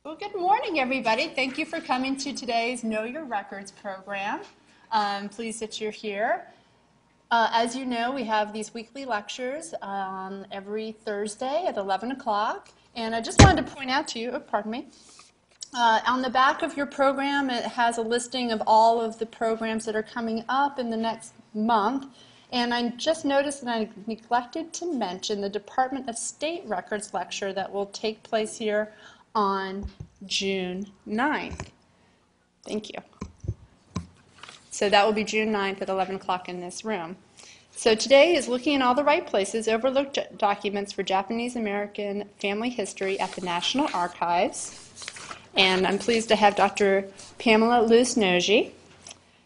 Well, good morning, everybody. Thank you for coming to today's Know Your Records program. I'm pleased that you're here. As you know, we have these weekly lectures every Thursday at 11 o'clock. And I just wanted to point out to you, pardon me, on the back of your program, it has a listing of all of the programs that are coming up in the next month. And I just noticed that I neglected to mention the Department of State Records lecture that will take place here on June 9th. Thank you. So that will be June 9th at 11 o'clock in this room. So today is looking in all the right places, overlooked documents for Japanese American family history at the National Archives. And I'm pleased to have Dr. Pamela Loos-Noji.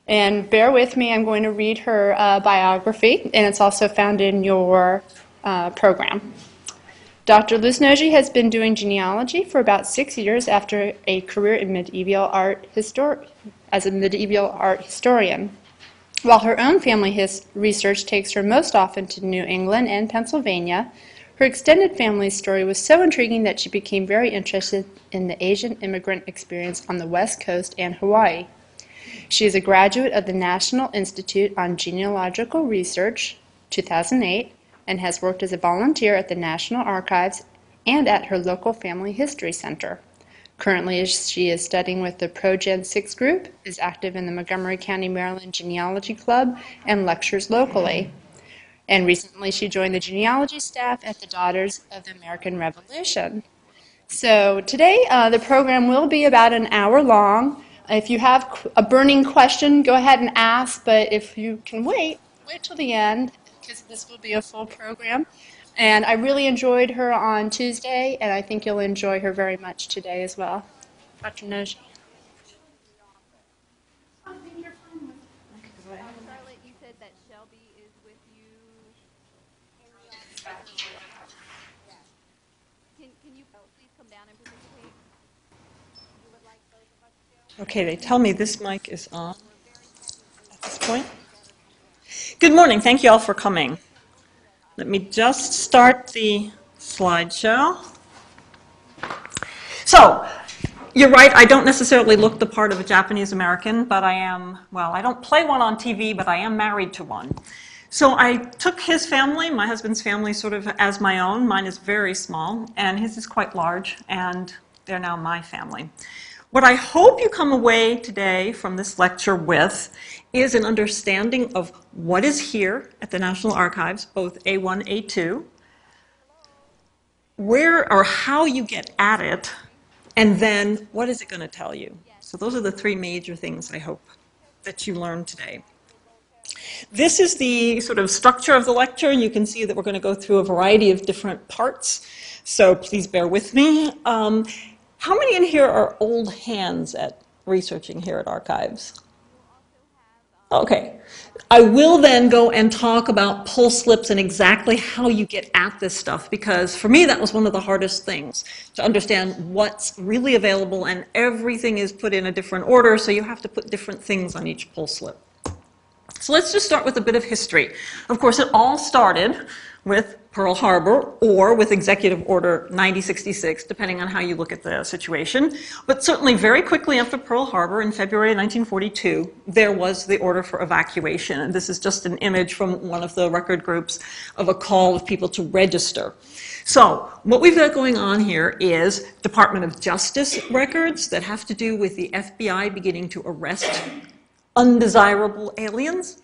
And bear with me, I'm going to read her biography, and it's also found in your program. Dr. Loos-Noji has been doing genealogy for about 6 years after a career in medieval art as a medieval art historian. While her own family research takes her most often to New England and Pennsylvania, her extended family story was so intriguing that she became very interested in the Asian immigrant experience on the West Coast and Hawaii. She is a graduate of the National Institute on Genealogical Research, 2008, and has worked as a volunteer at the National Archives and at her local Family History Center. Currently, she is studying with the ProGen 6 group, is active in the Montgomery County, Maryland Genealogy Club, and lectures locally. And recently, she joined the genealogy staff at the Daughters of the American Revolution. So today, the program will be about an hour long. If you have a burning question, go ahead and ask, but if you can wait till the end, because this will be a full program. And I really enjoyed her on Tuesday, and I think you'll enjoy her very much today as well. Dr. Noji. Charlotte, you said that Shelby is with you. Can you please come down and participate? You would like both of us to? Okay, they tell me this mic is on at this point. Good morning. Thank you all for coming. Let me just start the slideshow. So, you're right, I don't necessarily look the part of a Japanese American, but I am, well, I don't play one on TV, but I am married to one. So I took his family, my husband's family, sort of as my own. Mine is very small, and his is quite large, and they're now my family. What I hope you come away today from this lecture with is an understanding of what is here at the National Archives, both A1, A2, where or how you get at it, and then what is it going to tell you. So those are the three major things I hope that you learn today. This is the sort of structure of the lecture. You can see that we're going to go through a variety of different parts, so please bear with me. How many in here are old hands at researching here at Archives? Okay. I will then go and talk about pull slips and exactly how you get at this stuff, because for me that was one of the hardest things, to understand what's really available, and everything is put in a different order, so you have to put different things on each pull slip. So let's just start with a bit of history. Of course, it all started with Pearl Harbor or with Executive Order 9066, depending on how you look at the situation. But certainly very quickly after Pearl Harbor in February 1942, there was the order for evacuation. And this is just an image from one of the record groups of a call of people to register. So what we've got going on here is Department of Justice records that have to do with the FBI beginning to arrest undesirable aliens.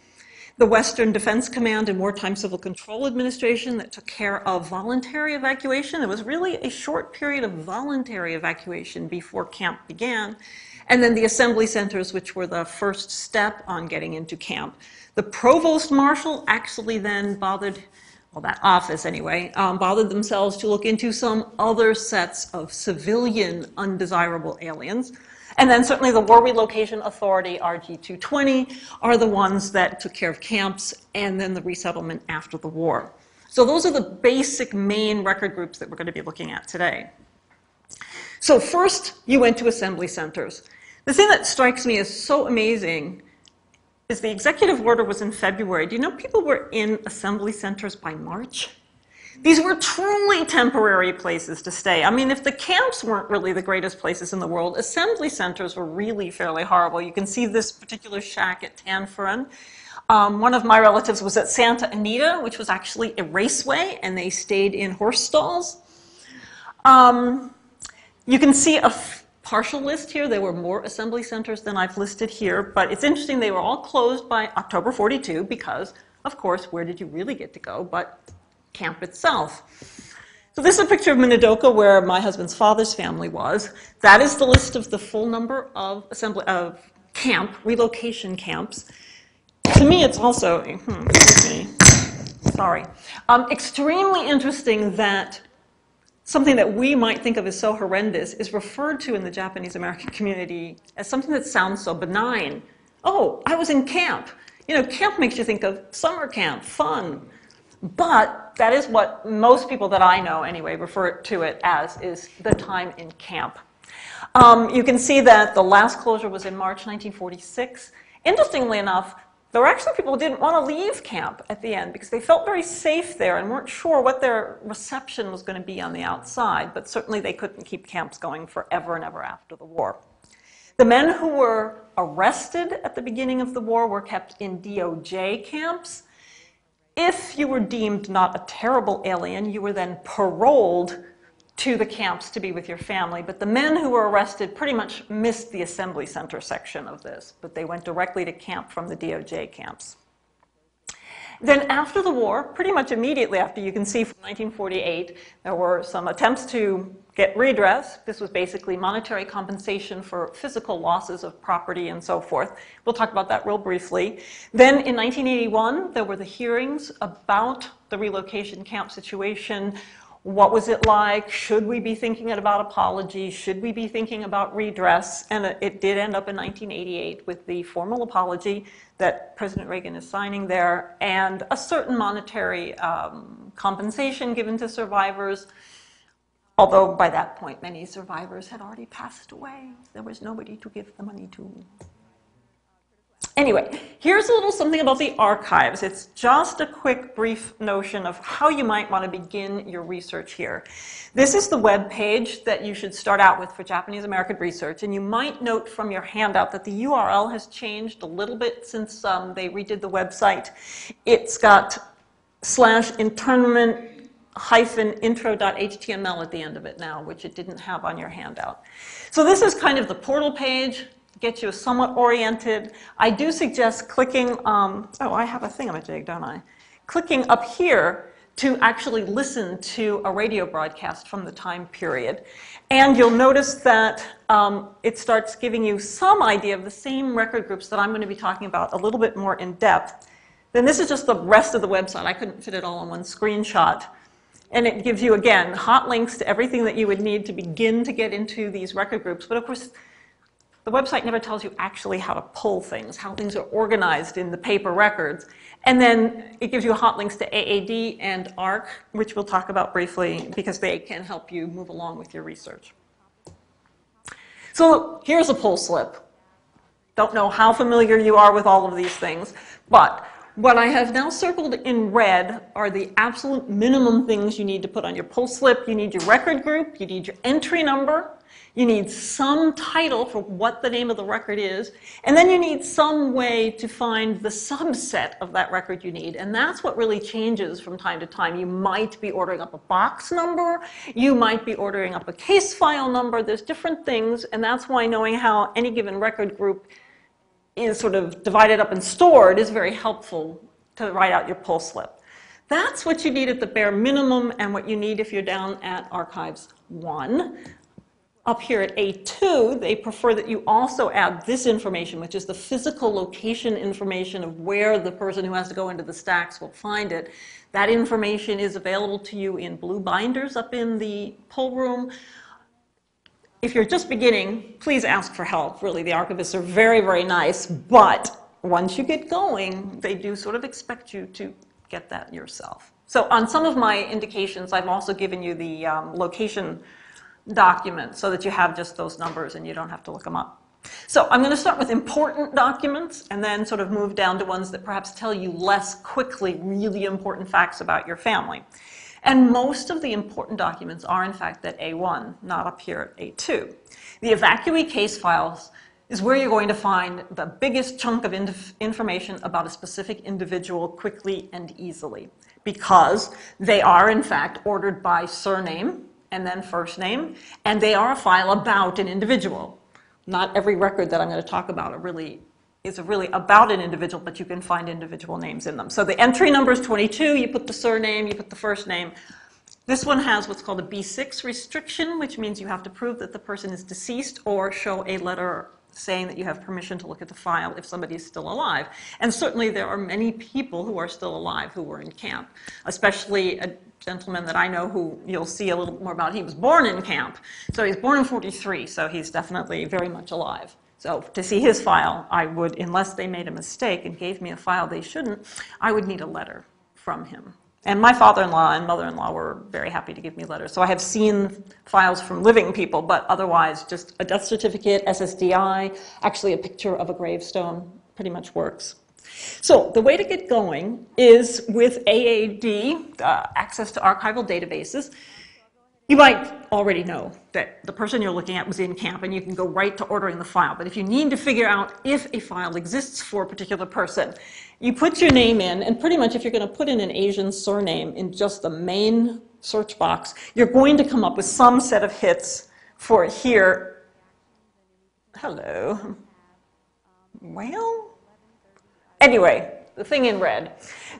The Western Defense Command and Wartime Civil Control Administration that took care of voluntary evacuation. There was really a short period of voluntary evacuation before camp began. And then the assembly centers, which were the first step on getting into camp. The Provost Marshal actually then bothered, well, that office anyway, bothered themselves to look into some other sets of civilian undesirable aliens. And then certainly the War Relocation Authority, RG-220, are the ones that took care of camps and then the resettlement after the war. So those are the basic main record groups that we're going to be looking at today. So first, you went to assembly centers. The thing that strikes me as so amazing is the executive order was in February. Do you know people were in assembly centers by March? These were truly temporary places to stay. I mean, if the camps weren't really the greatest places in the world, assembly centers were really fairly horrible. You can see this particular shack at Tanforan. One of my relatives was at Santa Anita, which was actually a raceway, and they stayed in horse stalls. You can see a partial list here. There were more assembly centers than I've listed here, but it's interesting they were all closed by October 42 because, of course, where did you really get to go but camp itself? So this is a picture of Minidoka where my husband's father's family was. That is the list of the full number of relocation camps. To me, it's also, extremely interesting that something that we might think of as so horrendous is referred to in the Japanese American community as something that sounds so benign. Oh, I was in camp. You know, camp makes you think of summer camp, fun. But that is what most people that I know, anyway, refer to it as, is the time in camp. You can see that the last closure was in March 1946. Interestingly enough, there were actually people who didn't want to leave camp at the end because they felt very safe there and weren't sure what their reception was going to be on the outside, but certainly they couldn't keep camps going forever and ever after the war. The men who were arrested at the beginning of the war were kept in DOJ camps. If you were deemed not a terrible alien, you were then paroled to the camps to be with your family. But the men who were arrested pretty much missed the assembly center section of this, but they went directly to camp from the DOJ camps. Then after the war, pretty much immediately after, you can see from 1948, there were some attempts to get redress. This was basically monetary compensation for physical losses of property and so forth. We'll talk about that real briefly. Then in 1981, there were the hearings about the relocation camp situation. What was it like? Should we be thinking about apology? Should we be thinking about redress? And it did end up in 1988 with the formal apology that President Reagan is signing there and a certain monetary compensation given to survivors. Although by that point, many survivors had already passed away. There was nobody to give the money to. Anyway, here's a little something about the archives. It's just a quick, brief notion of how you might want to begin your research here. This is the web page that you should start out with for Japanese American research, and you might note from your handout that the URL has changed a little bit since they redid the website. It's got /internment-intro.html at the end of it now, which it didn't have on your handout. So this is kind of the portal page. Get you somewhat oriented. I do suggest clicking, oh, I have a thingamajig, don't I? Clicking up here to actually listen to a radio broadcast from the time period. And you'll notice that it starts giving you some idea of the same record groups that I'm going to be talking about a little bit more in depth. Then this is just the rest of the website. I couldn't fit it all in one screenshot. And it gives you, again, hot links to everything that you would need to begin to get into these record groups. But of course, the website never tells you actually how to pull things, how things are organized in the paper records. And then it gives you hot links to AAD and ARC, which we'll talk about briefly because they can help you move along with your research. So here's a pull slip. Don't know how familiar you are with all of these things, but what I have now circled in red are the absolute minimum things you need to put on your pull slip. You need your record group, you need your entry number, you need some title for what the name of the record is, and then you need some way to find the subset of that record you need. And that's what really changes from time to time. You might be ordering up a box number, you might be ordering up a case file number, there's different things, and that's why knowing how any given record group is sort of divided up and stored is very helpful to write out your pull slip. That's what you need at the bare minimum and what you need if you're down at Archives 1. Up here at A2, they prefer that you also add this information, which is the physical location information of where the person who has to go into the stacks will find it. That information is available to you in blue binders up in the pull room. If you're just beginning, please ask for help. Really, the archivists are very, very nice, but once you get going, they do sort of expect you to get that yourself. So on some of my indications, I've also given you the location document so that you have just those numbers and you don't have to look them up. So I'm going to start with important documents and then sort of move down to ones that perhaps tell you less quickly really important facts about your family. And most of the important documents are in fact at A1, not up here at A2. The evacuee case files is where you're going to find the biggest chunk of information about a specific individual quickly and easily, because they are in fact ordered by surname and then first name, and they are a file about an individual. Not every record that I'm going to talk about is really about an individual, but you can find individual names in them. So the entry number is 22, you put the surname, you put the first name. This one has what's called a B6 restriction, which means you have to prove that the person is deceased or show a letter saying that you have permission to look at the file if somebody is still alive. And certainly there are many people who are still alive who were in camp, especially a gentleman that I know who you'll see a little more about. He was born in camp. So he's born in 43, so he's definitely very much alive. So to see his file, I would, unless they made a mistake and gave me a file they shouldn't, I would need a letter from him. And my father-in-law and mother-in-law were very happy to give me letters. So I have seen files from living people, but otherwise just a death certificate, SSDI, actually a picture of a gravestone pretty much works. So the way to get going is with AAD, access to archival databases. You might already know that the person you're looking at was in camp and you can go right to ordering the file. But if you need to figure out if a file exists for a particular person, you put your name in, and pretty much if you're going to put in an Asian surname in just the main search box, you're going to come up with some set of hits for here. Hello. Well, anyway, the thing in red,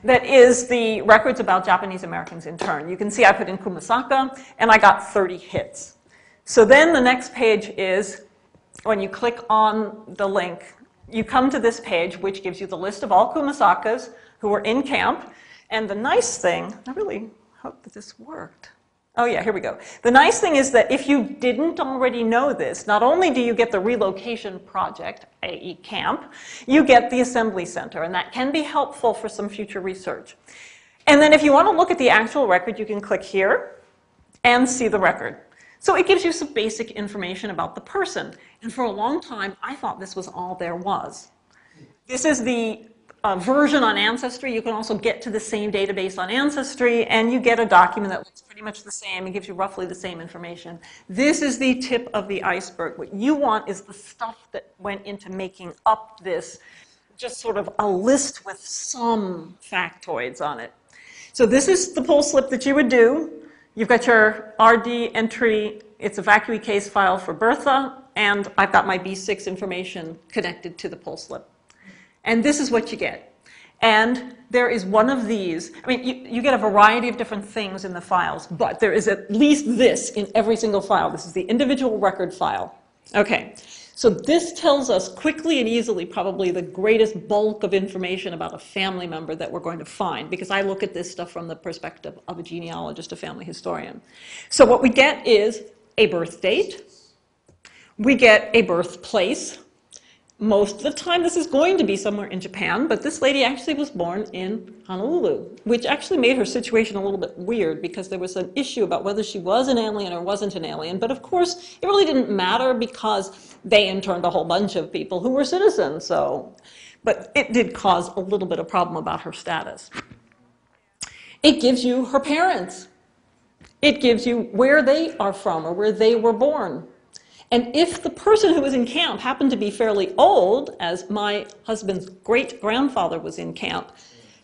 that is the records about Japanese Americans interned. You can see I put in Kumasaka, and I got 30 hits. So then the next page is, when you click on the link, you come to this page, which gives you the list of all Kumasakas who were in camp. And the nice thing, I really hope that this worked. Oh yeah, here we go. The nice thing is that if you didn't already know this, not only do you get the relocation project, i.e. camp, you get the assembly center, and that can be helpful for some future research. And then if you want to look at the actual record, you can click here and see the record. So it gives you some basic information about the person. And for a long time, I thought this was all there was. This is the version on Ancestry. You can also get to the same database on Ancestry, and you get a document that looks pretty much the same and gives you roughly the same information. This is the tip of the iceberg. What you want is the stuff that went into making up this, just sort of a list with some factoids on it. So this is the poll slip that you would do. You've got your RD entry. It's a evacuee case file for Bertha, and I've got my B6 information connected to the poll slip. And this is what you get. And there is one of these. I mean, you get a variety of different things in the files, but there is at least this in every single file. This is the individual record file. Okay, so this tells us quickly and easily probably the greatest bulk of information about a family member that we're going to find, because I look at this stuff from the perspective of a genealogist, a family historian. So what we get is a birth date. We get a birthplace. Most of the time this is going to be somewhere in Japan, but this lady actually was born in Honolulu, which actually made her situation a little bit weird because there was an issue about whether she was an alien or wasn't an alien. But of course, it really didn't matter because they interned a whole bunch of people who were citizens. But it did cause a little bit of problem about her status. It gives you her parents. It gives you where they are from or where they were born. And if the person who was in camp happened to be fairly old, as my husband's great-grandfather was in camp,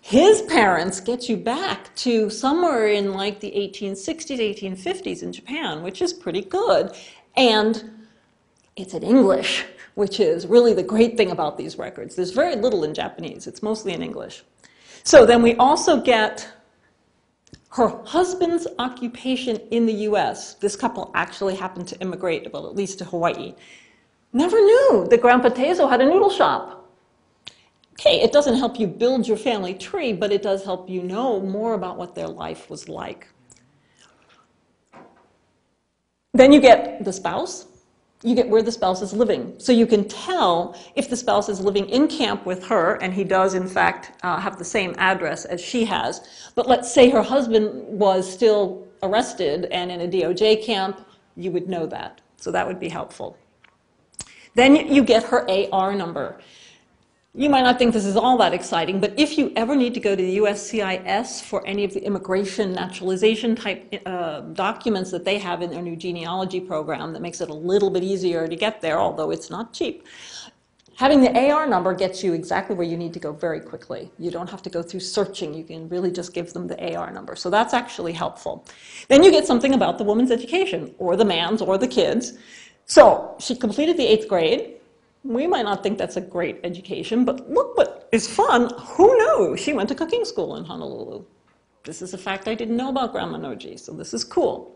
his parents get you back to somewhere in like the 1860s, 1850s in Japan, which is pretty good. And it's in English, which is really the great thing about these records. There's very little in Japanese. It's mostly in English. So then we also get her husband's occupation in the US. This couple actually happened to immigrate, well, at least to Hawaii. Never knew that Grandpa Tezo had a noodle shop. Okay, it doesn't help you build your family tree, but it does help you know more about what their life was like. Then you get the spouse. You get where the spouse is living. So you can tell if the spouse is living in camp with her, and he does, in fact, have the same address as she has. But let's say her husband was still arrested and in a DOJ camp, you would know that. So that would be helpful. Then you get her AR number. You might not think this is all that exciting, but if you ever need to go to the USCIS for any of the immigration naturalization type documents that they have in their new genealogy program that makes it a little bit easier to get there, although it's not cheap, having the AR number gets you exactly where you need to go very quickly. You don't have to go through searching. You can really just give them the AR number. So that's actually helpful. Then you get something about the woman's education, or the man's, or the kid's. So she completed the 8th grade. We might not think that's a great education, but look what is fun. Who knew? She went to cooking school in Honolulu. This is a fact I didn't know about Grandma Noji, so this is cool.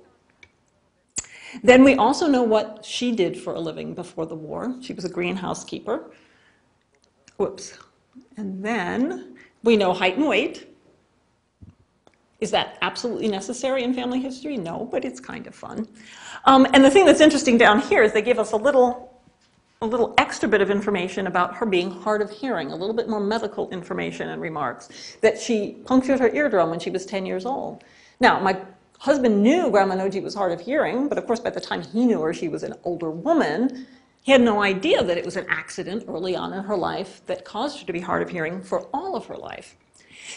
Then we also know what she did for a living before the war. She was a greenhouse keeper. Whoops. And then we know height and weight. Is that absolutely necessary in family history? No, but it's kind of fun. And the thing that's interesting down here is they give us a little extra bit of information about her being hard of hearing, a little bit more medical information and remarks, that she punctured her eardrum when she was 10 years old. Now, my husband knew Grandma Noji was hard of hearing, but of course by the time he knew her, she was an older woman. He had no idea that it was an accident early on in her life that caused her to be hard of hearing for all of her life.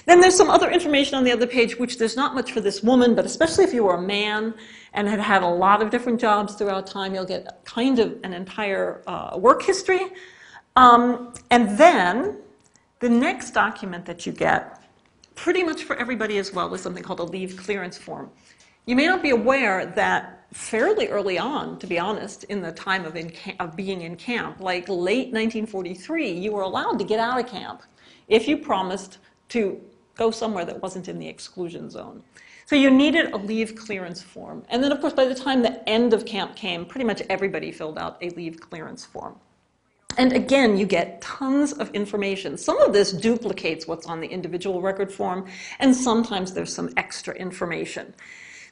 Then there's some other information on the other page, which there's not much for this woman, but especially if you were a man and had had a lot of different jobs throughout time, you'll get kind of an entire work history. And then the next document that you get, pretty much for everybody as well, is something called a leave clearance form. You may not be aware that fairly early on, to be honest, in the time of being in camp, like late 1943, you were allowed to get out of camp if you promised to go somewhere that wasn't in the exclusion zone. So you needed a leave clearance form. And then, of course, by the time the end of camp came, pretty much everybody filled out a leave clearance form. And again, you get tons of information. Some of this duplicates what's on the individual record form, and sometimes there's some extra information.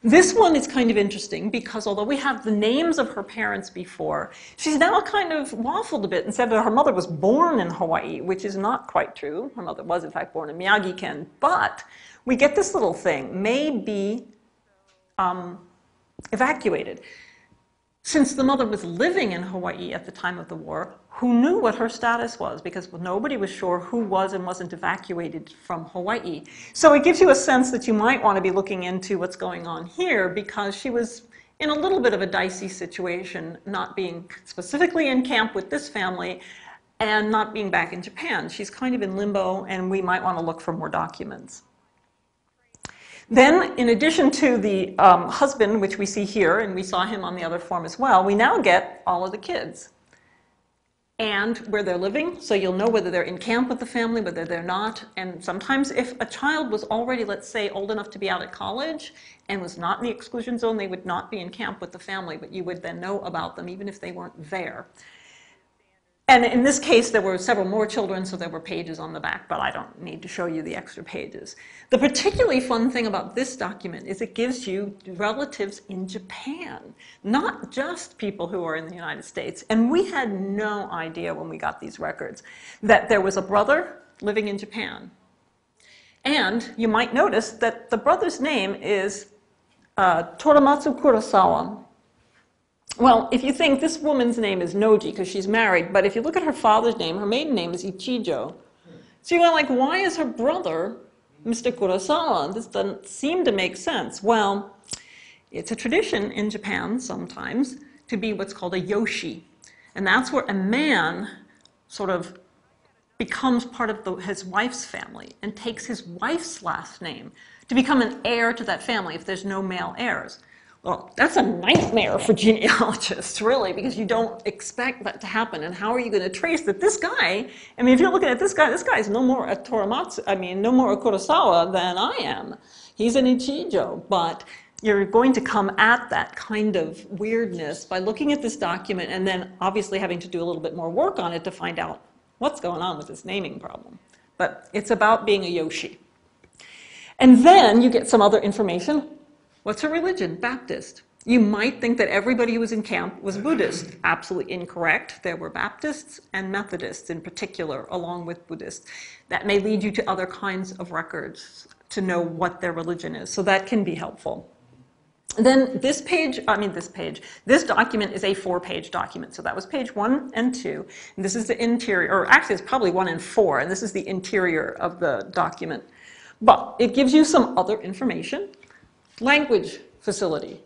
This one is kind of interesting because although we have the names of her parents before, she's now kind of waffled a bit and said that her mother was born in Hawaii, which is not quite true. Her mother was, in fact, born in Miyagi-ken. But we get this little thing, may be evacuated. Since the mother was living in Hawaii at the time of the war, who knew what her status was? Because nobody was sure who was and wasn't evacuated from Hawaii. So it gives you a sense that you might want to be looking into what's going on here, because she was in a little bit of a dicey situation, not being specifically in camp with this family and not being back in Japan. She's kind of in limbo, and we might want to look for more documents. Then, in addition to the husband, which we see here, and we saw him on the other form as well, we now get all of the kids and where they're living, so you'll know whether they're in camp with the family, whether they're not. And sometimes if a child was already, let's say, old enough to be out of college and was not in the exclusion zone, they would not be in camp with the family, but you would then know about them even if they weren't there. And in this case, there were several more children, so there were pages on the back, but I don't need to show you the extra pages. The particularly fun thing about this document is it gives you relatives in Japan, not just people who are in the United States. And we had no idea when we got these records that there was a brother living in Japan. And you might notice that the brother's name is Toramatsu Kurosawa. Well, if you think this woman's name is Noji because she's married, but if you look at her father's name, her maiden name is Ichijo. So you're like, why is her brother Mr. Kurosawa? This doesn't seem to make sense. Well, it's a tradition in Japan sometimes to be what's called a yoshi. And that's where a man sort of becomes part of his wife's family and takes his wife's last name to become an heir to that family if there's no male heirs. Well, that's a nightmare for genealogists, really, because you don't expect that to happen. And how are you going to trace that this guy, I mean, if you're looking at this guy is no more a no more a Kurosawa than I am. He's an Ichijo, but you're going to come at that kind of weirdness by looking at this document and then obviously having to do a little bit more work on it to find out what's going on with this naming problem. But it's about being a yoshi. And then you get some other information. What's her religion? Baptist. You might think that everybody who was in camp was Buddhist. Absolutely incorrect. There were Baptists and Methodists in particular, along with Buddhists. That may lead you to other kinds of records to know what their religion is. So that can be helpful. Then this document is a 4-page document. So that was page 1 and 2. And this is the interior, or actually it's probably 1 and 4, and this is the interior of the document. But it gives you some other information. Language facility.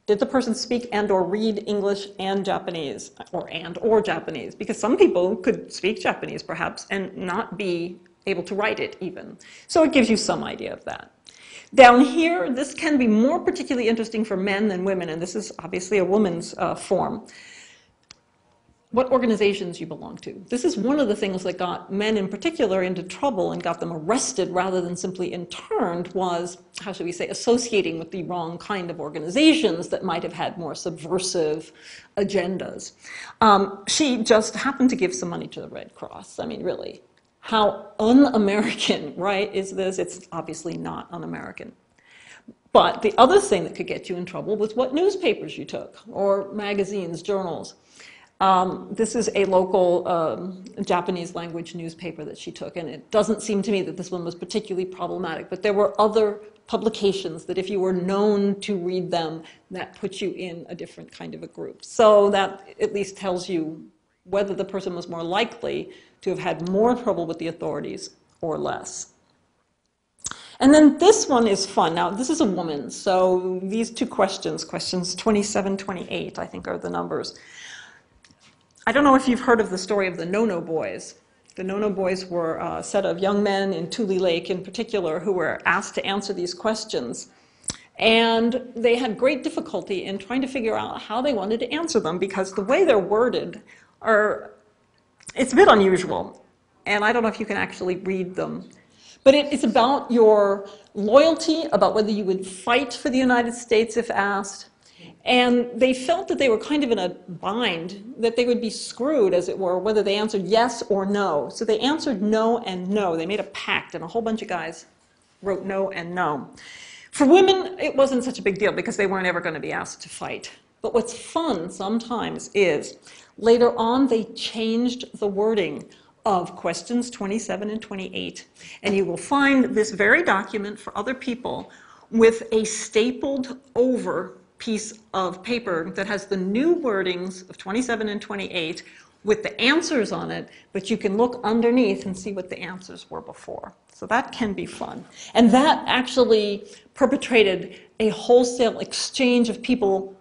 Did the person speak and or read English and Japanese, or Japanese? Because some people could speak Japanese perhaps and not be able to write it even. So it gives you some idea of that. Down here, this can be more particularly interesting for men than women, and this is obviously a woman's form. What organizations you belong to. This is one of the things that got men in particular into trouble and got them arrested rather than simply interned was, how should we say, associating with the wrong kind of organizations that might have had more subversive agendas. She just happened to give some money to the Red Cross. I mean, really. How un-American, right, is this? It's obviously not un-American. But the other thing that could get you in trouble was what newspapers you took, or magazines, journals. This is a local Japanese language newspaper that she took, and it doesn't seem to me that this one was particularly problematic, but there were other publications that if you were known to read them, that put you in a different kind of a group. So that at least tells you whether the person was more likely to have had more trouble with the authorities or less. And then this one is fun. Now, this is a woman, so these two questions 27, 28, I think are the numbers. I don't know if you've heard of the story of the No-No Boys. The No-No Boys were a set of young men in Tule Lake in particular who were asked to answer these questions. And they had great difficulty in trying to figure out how they wanted to answer them because the way they're worded it's a bit unusual. And I don't know if you can actually read them. But it's about your loyalty, about whether you would fight for the United States if asked. And they felt that they were kind of in a bind, that they would be screwed, as it were, whether they answered yes or no. So they answered no and no. They made a pact, and a whole bunch of guys wrote no and no. For women, it wasn't such a big deal because they weren't ever going to be asked to fight. But what's fun sometimes is later on they changed the wording of questions 27 and 28. And you will find this very document for other people with a stapled over piece of paper that has the new wordings of 27 and 28 with the answers on it, but you can look underneath and see what the answers were before. So that can be fun. And that actually perpetrated a wholesale exchange of people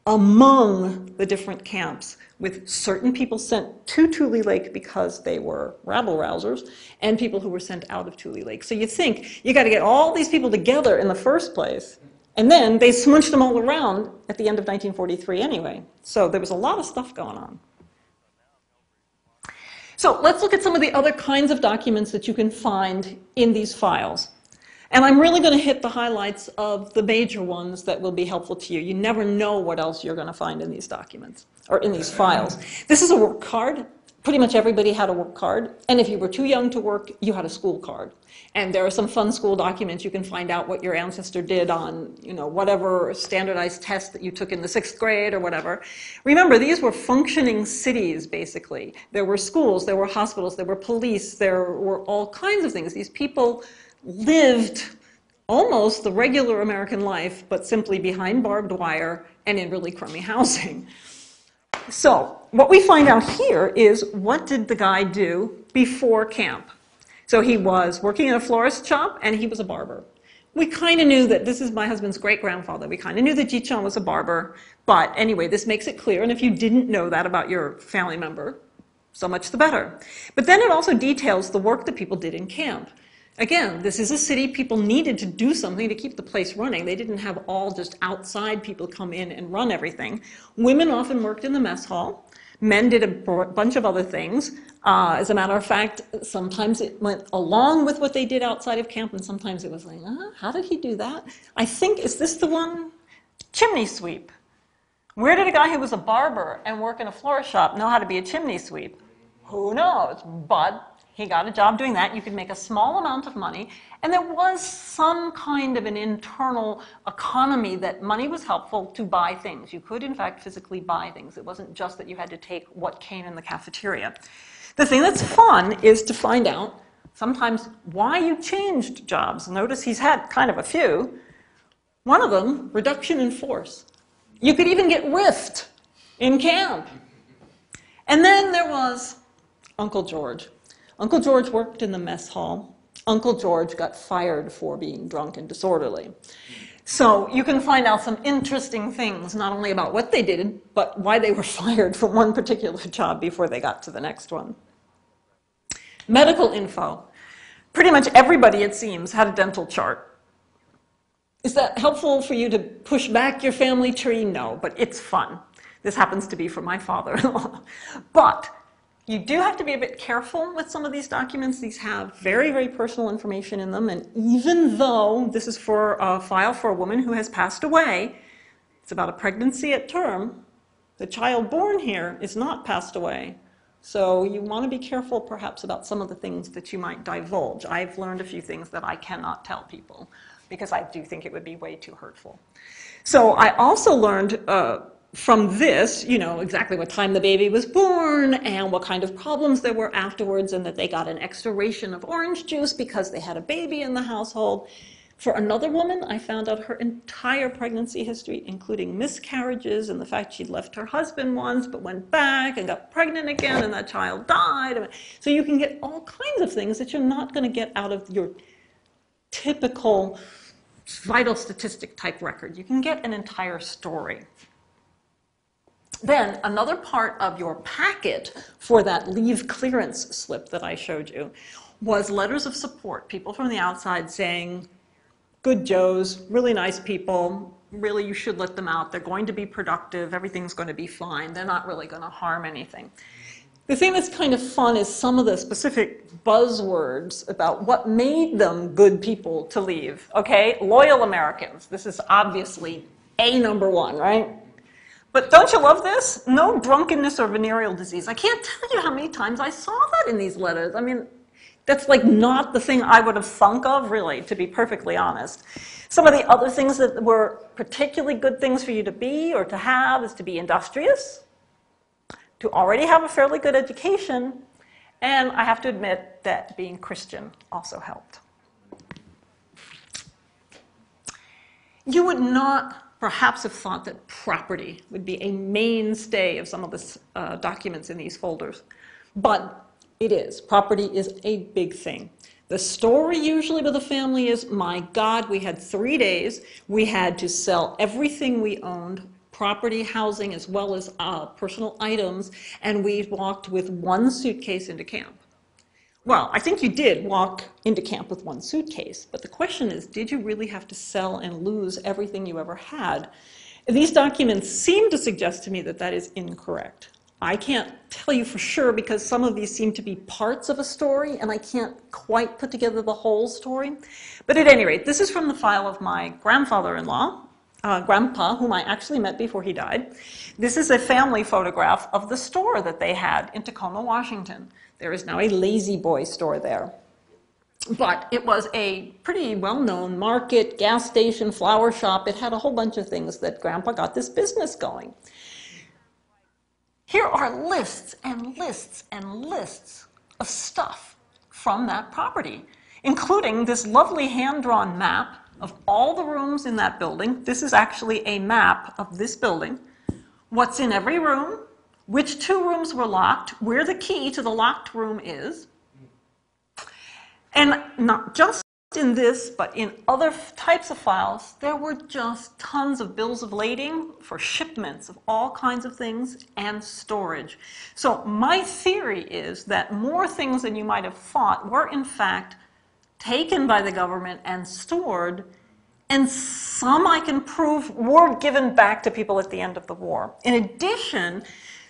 among the different camps, with certain people sent to Tule Lake because they were rabble-rousers, and people who were sent out of Tule Lake. So you think, you got to get all these people together in the first place, and then they smunched them all around at the end of 1943 anyway. So there was a lot of stuff going on. So let's look at some of the other kinds of documents that you can find in these files. And I'm really going to hit the highlights of the major ones that will be helpful to you. You never know what else you're going to find in these documents, or in these files. This is a work card. Pretty much everybody had a work card. And if you were too young to work, you had a school card. And there are some fun school documents. You can find out what your ancestor did on, whatever standardized test that you took in the 6th grade or whatever. Remember, these were functioning cities, basically. There were schools, there were hospitals, there were police, there were all kinds of things. These people lived almost the regular American life, but simply behind barbed wire and in really crummy housing. So what we find out here is, what did the guy do before camp? So he was working in a florist shop, and he was a barber. We kind of knew that, this is my husband's great-grandfather, we kind of knew that Ji-chan was a barber, but anyway, this makes it clear, and if you didn't know that about your family member, so much the better. But then it also details the work that people did in camp. Again, this is a city. People needed to do something to keep the place running. They didn't have all just outside people come in and run everything. Women often worked in the mess hall. Men did a bunch of other things. As a matter of fact, sometimes it went along with what they did outside of camp, and sometimes it was like, how did he do that? I think, is this the one? Chimney sweep. Where did a guy who was a barber and work in a florist shop know how to be a chimney sweep? Who knows? But he got a job doing that. You could make a small amount of money. And there was some kind of an internal economy that money was helpful to buy things. You could, in fact, physically buy things. It wasn't just that you had to take what came in the cafeteria. The thing that's fun is to find out sometimes why you changed jobs. Notice he's had kind of a few. One of them, reduction in force. You could even get riffed in camp. And then there was Uncle George. Uncle George worked in the mess hall. Uncle George got fired for being drunk and disorderly. So you can find out some interesting things, not only about what they did, but why they were fired from one particular job before they got to the next one. Medical info. Pretty much everybody, it seems, had a dental chart. Is that helpful for you to push back your family tree? No, but it's fun. This happens to be from my father-in-law. But you do have to be a bit careful with some of these documents. These have very, very personal information in them. And even though this is for a file for a woman who has passed away, it's about a pregnancy at term, the child born here is not passed away. So you want to be careful perhaps about some of the things that you might divulge. I've learned a few things that I cannot tell people because I do think it would be way too hurtful. So I also learned from this, you know, exactly what time the baby was born and what kind of problems there were afterwards, and that they got an extra ration of orange juice because they had a baby in the household. For another woman, I found out her entire pregnancy history, including miscarriages and the fact she'd left her husband once but went back and got pregnant again and that child died. So you can get all kinds of things that you're not going to get out of your typical vital statistic type record. You can get an entire story. Then another part of your packet for that leave clearance slip that I showed you was letters of support, people from the outside saying, good Joes, really nice people, really you should let them out, they're going to be productive, everything's going to be fine, they're not really going to harm anything. The thing that's kind of fun is some of the specific buzzwords about what made them good people to leave, okay? Loyal Americans, this is obviously #1, right? But don't you love this? No drunkenness or venereal disease. I can't tell you how many times I saw that in these letters. I mean, that's like not the thing I would have thunk of, really, to be perfectly honest. Some of the other things that were particularly good things for you to be or to have is to be industrious, to already have a fairly good education, and I have to admit that being Christian also helped. You would not perhaps have thought that property would be a mainstay of some of the documents in these folders, but it is. Property is a big thing. The story usually with the family is, my God, we had 3 days. We had to sell everything we owned, property, housing, as well as personal items, and we walked with 1 suitcase into camp. Well, I think you did walk into camp with 1 suitcase, but the question is, did you really have to sell and lose everything you ever had? And these documents seem to suggest to me that that is incorrect. I can't tell you for sure because some of these seem to be parts of a story and I can't quite put together the whole story. But at any rate, this is from the file of my grandfather-in-law, Grandpa, whom I actually met before he died. This is a family photograph of the store that they had in Tacoma, Washington. There is now a Lazy Boy store there. But it was a pretty well-known market, gas station, flower shop. It had a whole bunch of things that Grandpa got this business going. Here are lists and lists and lists of stuff from that property, including this lovely hand-drawn map of all the rooms in that building. This is actually a map of this building. What's in every room, which 2 rooms were locked, where the key to the locked room is. And not just in this, but in other types of files, there were just tons of bills of lading for shipments of all kinds of things and storage. So my theory is that more things than you might have thought were in fact taken by the government and stored, and some I can prove were given back to people at the end of the war. In addition,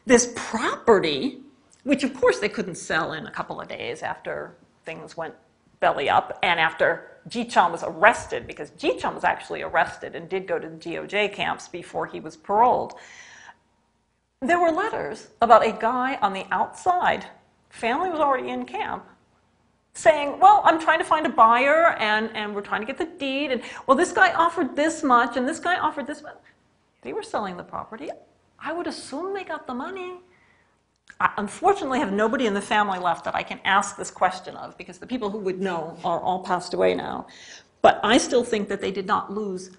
this property, which of course they couldn't sell in a couple of days after things went belly up and after Ji-chun was arrested, because Ji-chun was actually arrested and did go to the GOJ camps before he was paroled. There were letters about a guy on the outside, family was already in camp, saying, well, I'm trying to find a buyer and we're trying to get the deed, and well, this guy offered this much and this guy offered this much. They were selling the property. I would assume they got the money. I unfortunately have nobody in the family left that I can ask this question of, because the people who would know are all passed away now. But I still think that they did not lose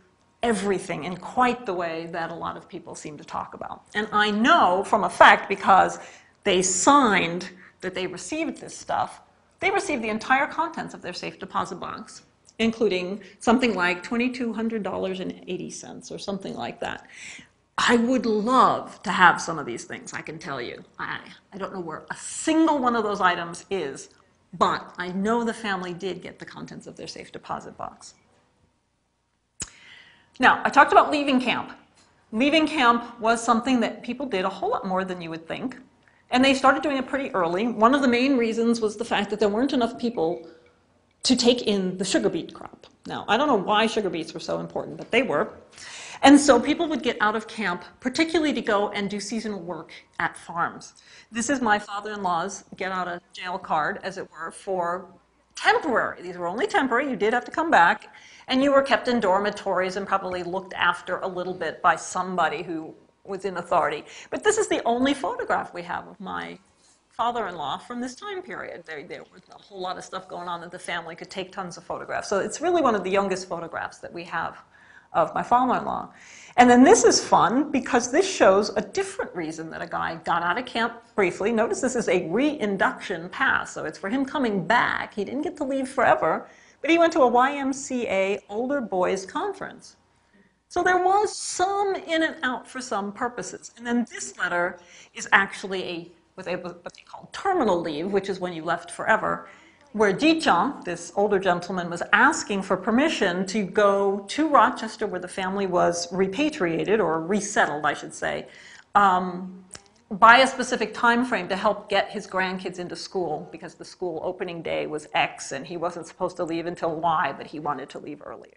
everything in quite the way that a lot of people seem to talk about. And I know from a fact, because they signed that they received this stuff, they received the entire contents of their safe deposit box, including something like $2,200.80 or something like that. I would love to have some of these things, I can tell you. I don't know where a single one of those items is, but I know the family did get the contents of their safe deposit box. Now, I talked about leaving camp. Leaving camp was something that people did a whole lot more than you would think. And they started doing it pretty early. One of the main reasons was the fact that there weren't enough people to take in the sugar beet crop. Now, I don't know why sugar beets were so important, but they were. And so people would get out of camp, particularly to go and do seasonal work at farms. This is my father-in-law's get out of jail card, as it were, for temporary. These were only temporary. You did have to come back. And you were kept in dormitories and probably looked after a little bit by somebody who was in authority. But this is the only photograph we have of my father-in-law from this time period. There was a whole lot of stuff going on that the family could take tons of photographs. So it's really one of the youngest photographs that we have of my father-in-law. And then this is fun because this shows a different reason that a guy got out of camp briefly. Notice this is a reinduction pass, so it's for him coming back. He didn't get to leave forever, but he went to a YMCA older boys conference. So there was some in and out for some purposes. And then this letter is actually what they call terminal leave, which is when you left forever, where Ji-chang, this older gentleman, was asking for permission to go to Rochester, where the family was repatriated, or resettled, I should say, by a specific time frame to help get his grandkids into school, because the school opening day was X, and he wasn't supposed to leave until Y, but he wanted to leave earlier.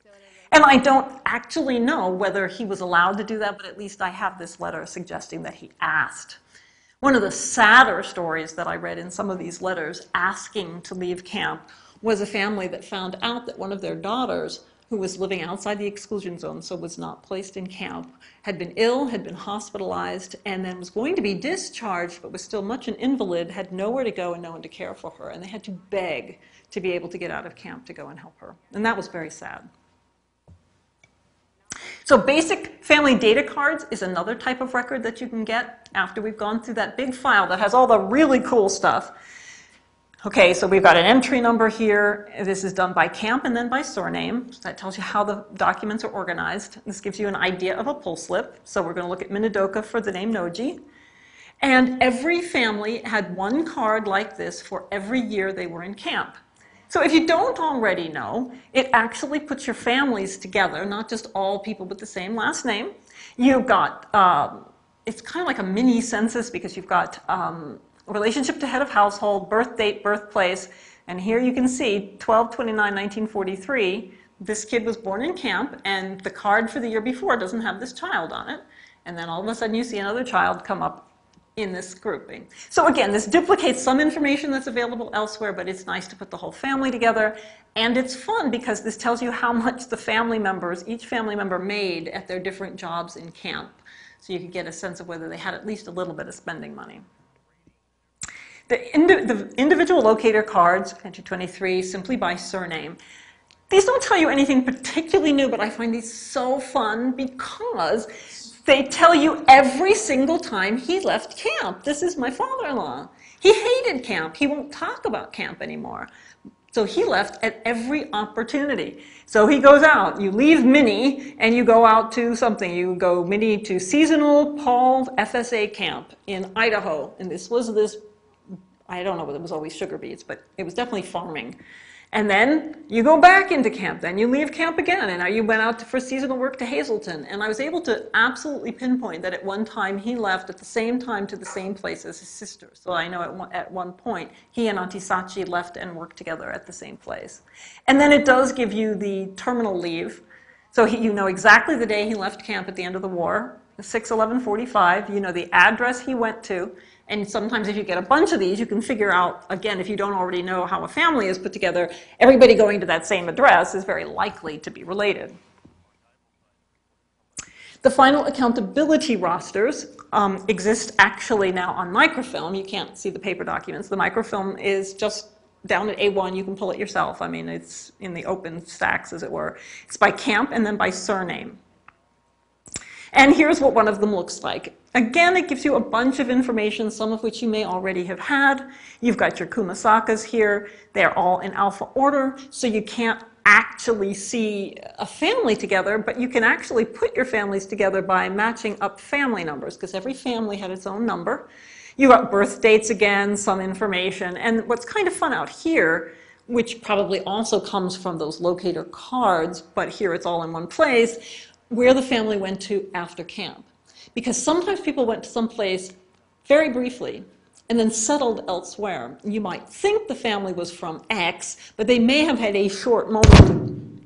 And I don't actually know whether he was allowed to do that, but at least I have this letter suggesting that he asked. One of the sadder stories that I read in some of these letters asking to leave camp was a family that found out that one of their daughters, who was living outside the exclusion zone, so was not placed in camp, had been ill, had been hospitalized, and then was going to be discharged, but was still much an invalid, had nowhere to go and no one to care for her, and they had to beg to be able to get out of camp to go and help her. And that was very sad. So basic family data cards is another type of record that you can get after we've gone through that big file that has all the really cool stuff. Okay, so we've got an entry number here. This is done by camp and then by surname. So that tells you how the documents are organized. This gives you an idea of a pull slip. So we're going to look at Minidoka for the name Noji. And every family had one card like this for every year they were in camp. So if you don't already know, it actually puts your families together, not just all people with the same last name. You've got, it's kind of like a mini census because you've got relationship to head of household, birth date, birthplace, and here you can see 12/29/1943, this kid was born in camp, and the card for the year before doesn't have this child on it, and then all of a sudden you see another child come up in this grouping. So again, this duplicates some information that's available elsewhere, but it's nice to put the whole family together. And it's fun because this tells you how much the family members, each family member made at their different jobs in camp. So you could get a sense of whether they had at least a little bit of spending money. The individual locator cards, entry 23, simply by surname. These don't tell you anything particularly new, but I find these so fun because they tell you every single time he left camp. This is my father-in-law. He hated camp. He won't talk about camp anymore. So he left at every opportunity. So he goes out. You leave Minnie and you go out to something. You go Minnie to seasonal Paul FSA camp in Idaho. And this was this, I don't know whether it was always sugar beets, but it was definitely farming. And then you go back into camp, then you leave camp again, and now you went out for seasonal work to Hazleton. And I was able to absolutely pinpoint that at one time he left at the same time to the same place as his sister. So I know at one point he and Auntie Sachi left and worked together at the same place. And then it does give you the terminal leave. So you know exactly the day he left camp at the end of the war, 6/11/45. You know the address he went to. And sometimes if you get a bunch of these, you can figure out, again, if you don't already know how a family is put together, everybody going to that same address is very likely to be related. The final accountability rosters exist actually now on microfilm. You can't see the paper documents. The microfilm is just down at A1. You can pull it yourself. I mean, it's in the open stacks, as it were. It's by camp and then by surname. And here's what one of them looks like. Again, it gives you a bunch of information, some of which you may already have had. You've got your kumasakas here. They're all in alpha order, so you can't actually see a family together, but you can actually put your families together by matching up family numbers, because every family had its own number. You got birth dates again, some information, and what's kind of fun out here, which probably also comes from those locator cards, but here it's all in one place, where the family went to after camp. Because sometimes people went to some place very briefly and then settled elsewhere. You might think the family was from X, but they may have had a short moment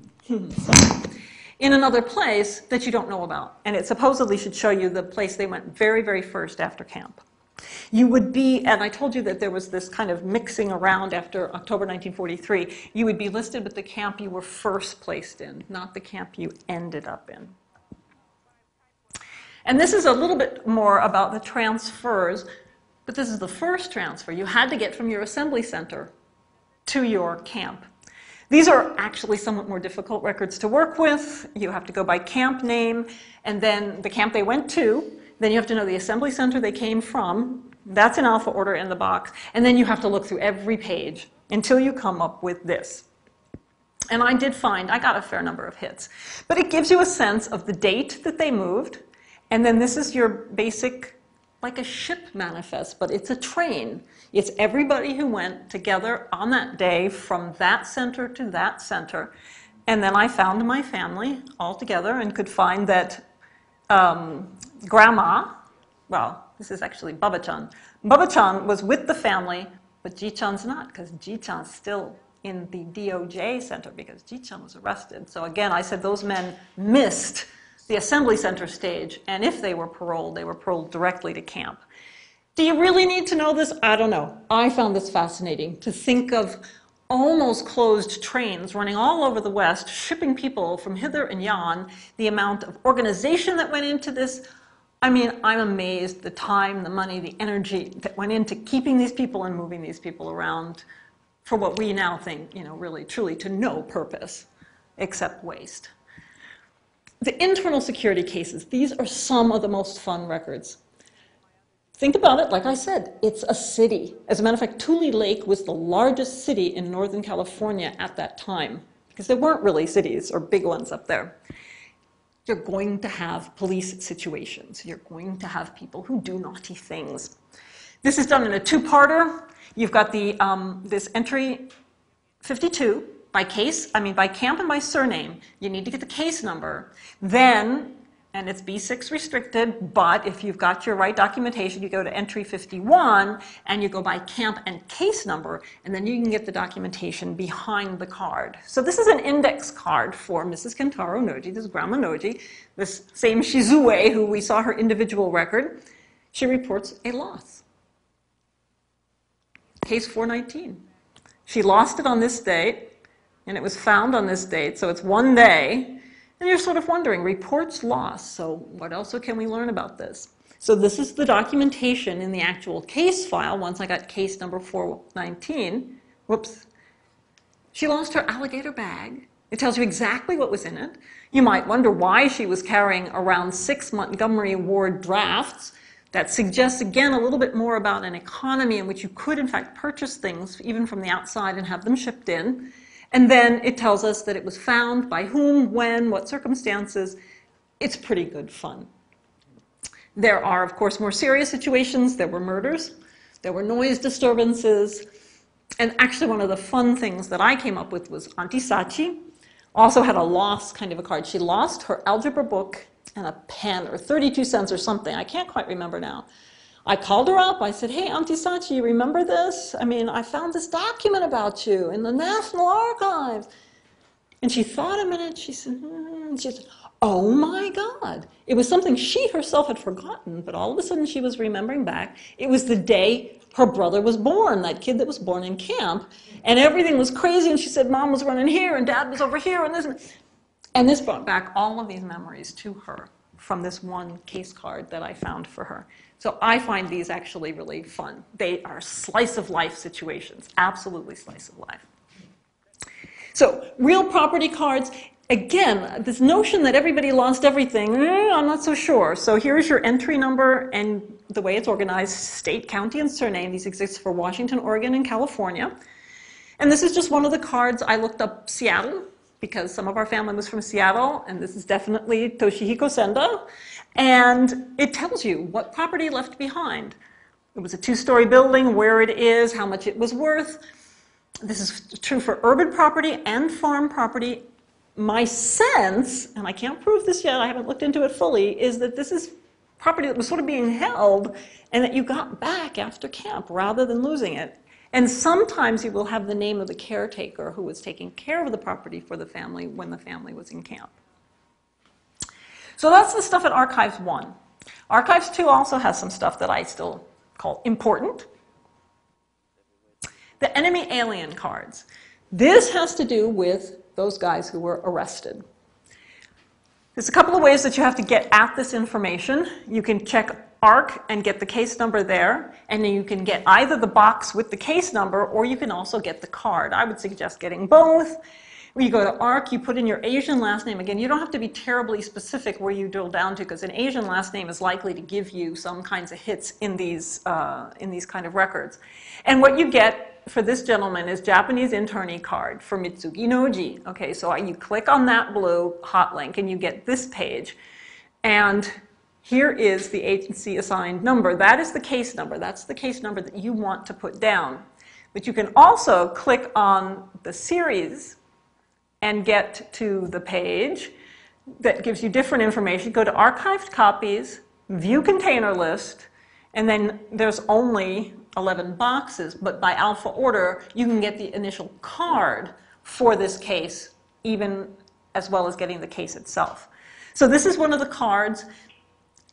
in another place that you don't know about. And it supposedly should show you the place they went very, very first after camp. You would be, and I told you that there was this kind of mixing around after October 1943, you would be listed with the camp you were first placed in, not the camp you ended up in. And this is a little bit more about the transfers, but this is the first transfer you had to get from your assembly center to your camp. These are actually somewhat more difficult records to work with. You have to go by camp name, and then the camp they went to. Then you have to know the assembly center they came from. That's in alpha order in the box. And then you have to look through every page until you come up with this. And I did find, I got a fair number of hits. But it gives you a sense of the date that they moved. And then this is your basic, like a ship manifest, but it's a train. It's everybody who went together on that day from that center to that center. And then I found my family all together and could find that Grandma, well, this is actually Baba-chan. Baba-chan was with the family, but Ji-chan's not, because Ji-chan's still in the DOJ center because Ji-chan was arrested. So again, I said those men missed the assembly center stage, and if they were paroled directly to camp. Do you really need to know this? I don't know. I found this fascinating, to think of almost closed trains running all over the West, shipping people from hither and yon, the amount of organization that went into this. I mean, I'm amazed the time, the money, the energy that went into keeping these people and moving these people around for what we now think, really, truly to no purpose except waste. The internal security cases, these are some of the most fun records. Think about it, like I said, it's a city. As a matter of fact, Tule Lake was the largest city in Northern California at that time, because there weren't really cities or big ones up there. You're going to have police situations. You're going to have people who do naughty things. This is done in a two-parter. You've got the, this entry 52 by camp and by surname. You need to get the case number. Then, and it's B6 restricted, but if you've got your right documentation, you go to entry 51 and you go by camp and case number, and then you can get the documentation behind the card. So this is an index card for Mrs. Kentaro Noji, this is Grandma Noji, this same Shizue, who we saw her individual record. She reports a loss. Case 419. She lost it on this date, and it was found on this date, so it's one day. And you're sort of wondering, reports lost, so what else can we learn about this? So this is the documentation in the actual case file once I got case number 419. Whoops. She lost her alligator bag. It tells you exactly what was in it. You might wonder why she was carrying around 6 Montgomery Award drafts. That suggests, again, a little bit more about an economy in which you could, in fact, purchase things even from the outside and have them shipped in. And then it tells us that it was found, by whom, when, what circumstances. It's pretty good fun. There are, of course, more serious situations. There were murders. There were noise disturbances. And actually, one of the fun things that I came up with was Auntie Sachi also had a loss kind of a card. She lost her algebra book and a pen, or 32 cents or something. I can't quite remember now. I called her up. I said, hey, Auntie Sachi, you remember this? I mean, I found this document about you in the National Archives. And she thought a minute. She said, she said, oh, my God. It was something she herself had forgotten, but all of a sudden she was remembering back. It was the day her brother was born, that kid that was born in camp. And everything was crazy. And she said, Mom was running here, and Dad was over here, and this. And this brought back all of these memories to her from this one case card that I found for her. So I find these actually really fun. They are slice of life situations, absolutely slice of life. So real property cards, again, this notion that everybody lost everything, I'm not so sure. So here's your entry number and the way it's organized, state, county, and surname. These exist for Washington, Oregon, and California. And this is just one of the cards. I looked up Seattle because some of our family was from Seattle, and this is definitely Toshihiko Senda. And it tells you what property left behind. It was a 2-story building, where it is, how much it was worth. This is true for urban property and farm property. My sense, and I can't prove this yet, I haven't looked into it fully, is that this is property that was sort of being held and that you got back after camp rather than losing it. And sometimes you will have the name of the caretaker who was taking care of the property for the family when the family was in camp. So that's the stuff at Archives 1. Archives 2 also has some stuff that I still call important. The enemy alien cards. This has to do with those guys who were arrested. There's a couple of ways that you have to get at this information. You can check ARC and get the case number there, and then you can get either the box with the case number, or you can also get the card. I would suggest getting both. When you go to ARC, you put in your Asian last name. Again, you don't have to be terribly specific where you drill down to, because an Asian last name is likely to give you some kinds of hits in these kind of records. And what you get for this gentleman is Japanese internee card for Mitsugi Noji. Okay, so you click on that blue hot link and you get this page. And here is the agency assigned number. That is the case number. That's the case number that you want to put down. But you can also click on the series and get to the page that gives you different information. Go to archived copies, view container list, and then there's only 11 boxes, but by alpha order, you can get the initial card for this case, even as well as getting the case itself. So this is one of the cards.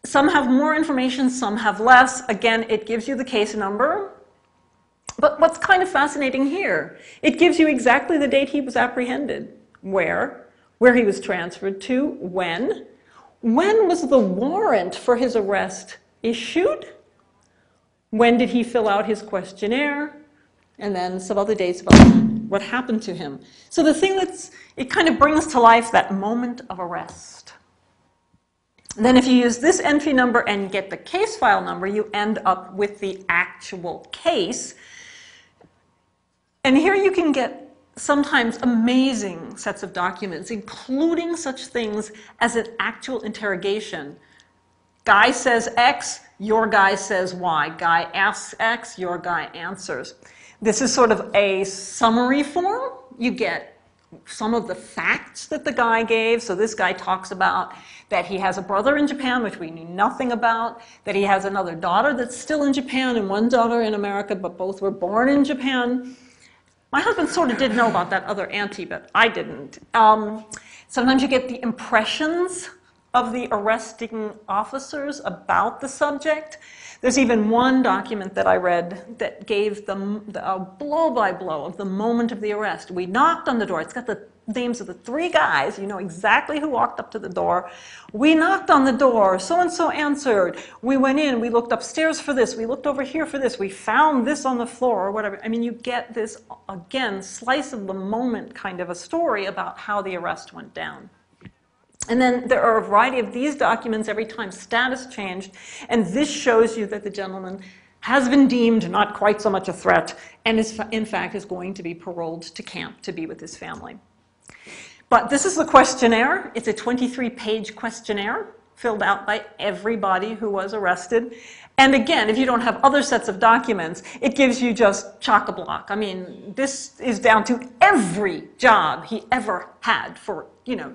Some have more information, some have less. Again, it gives you the case number. But what's kind of fascinating here, it gives you exactly the date he was apprehended, where he was transferred to, when was the warrant for his arrest issued, when did he fill out his questionnaire, and then some other dates about what happened to him. So the thing it kind of brings to life that moment of arrest. And then if you use this entry number and get the case file number, you end up with the actual case. And here you can get sometimes amazing sets of documents, including such things as an actual interrogation. Guy says X, your guy says Y. Guy asks X, your guy answers. This is sort of a summary form. You get some of the facts that the guy gave. So this guy talks about that he has a brother in Japan, which we knew nothing about, that he has another daughter that's still in Japan and one daughter in America, but both were born in Japan. My husband sort of did know about that other auntie, but I didn't. Sometimes you get the impressions of the arresting officers about the subject. There's even one document that I read that gave them a blow-by-blow of the moment of the arrest. We knocked on the door. It's got the names of the 3 guys. You know exactly who walked up to the door. We knocked on the door. So-and-so answered. We went in. We looked upstairs for this. We looked over here for this. We found this on the floor or whatever. I mean, you get this, again, slice of the moment kind of a story about how the arrest went down. And then there are a variety of these documents every time status changed, and this shows you that the gentleman has been deemed not quite so much a threat and is, in fact, is going to be paroled to camp to be with his family. But this is the questionnaire. It's a 23-page questionnaire filled out by everybody who was arrested. And again, if you don't have other sets of documents, it gives you just chock-a-block. I mean, this is down to every job he ever had for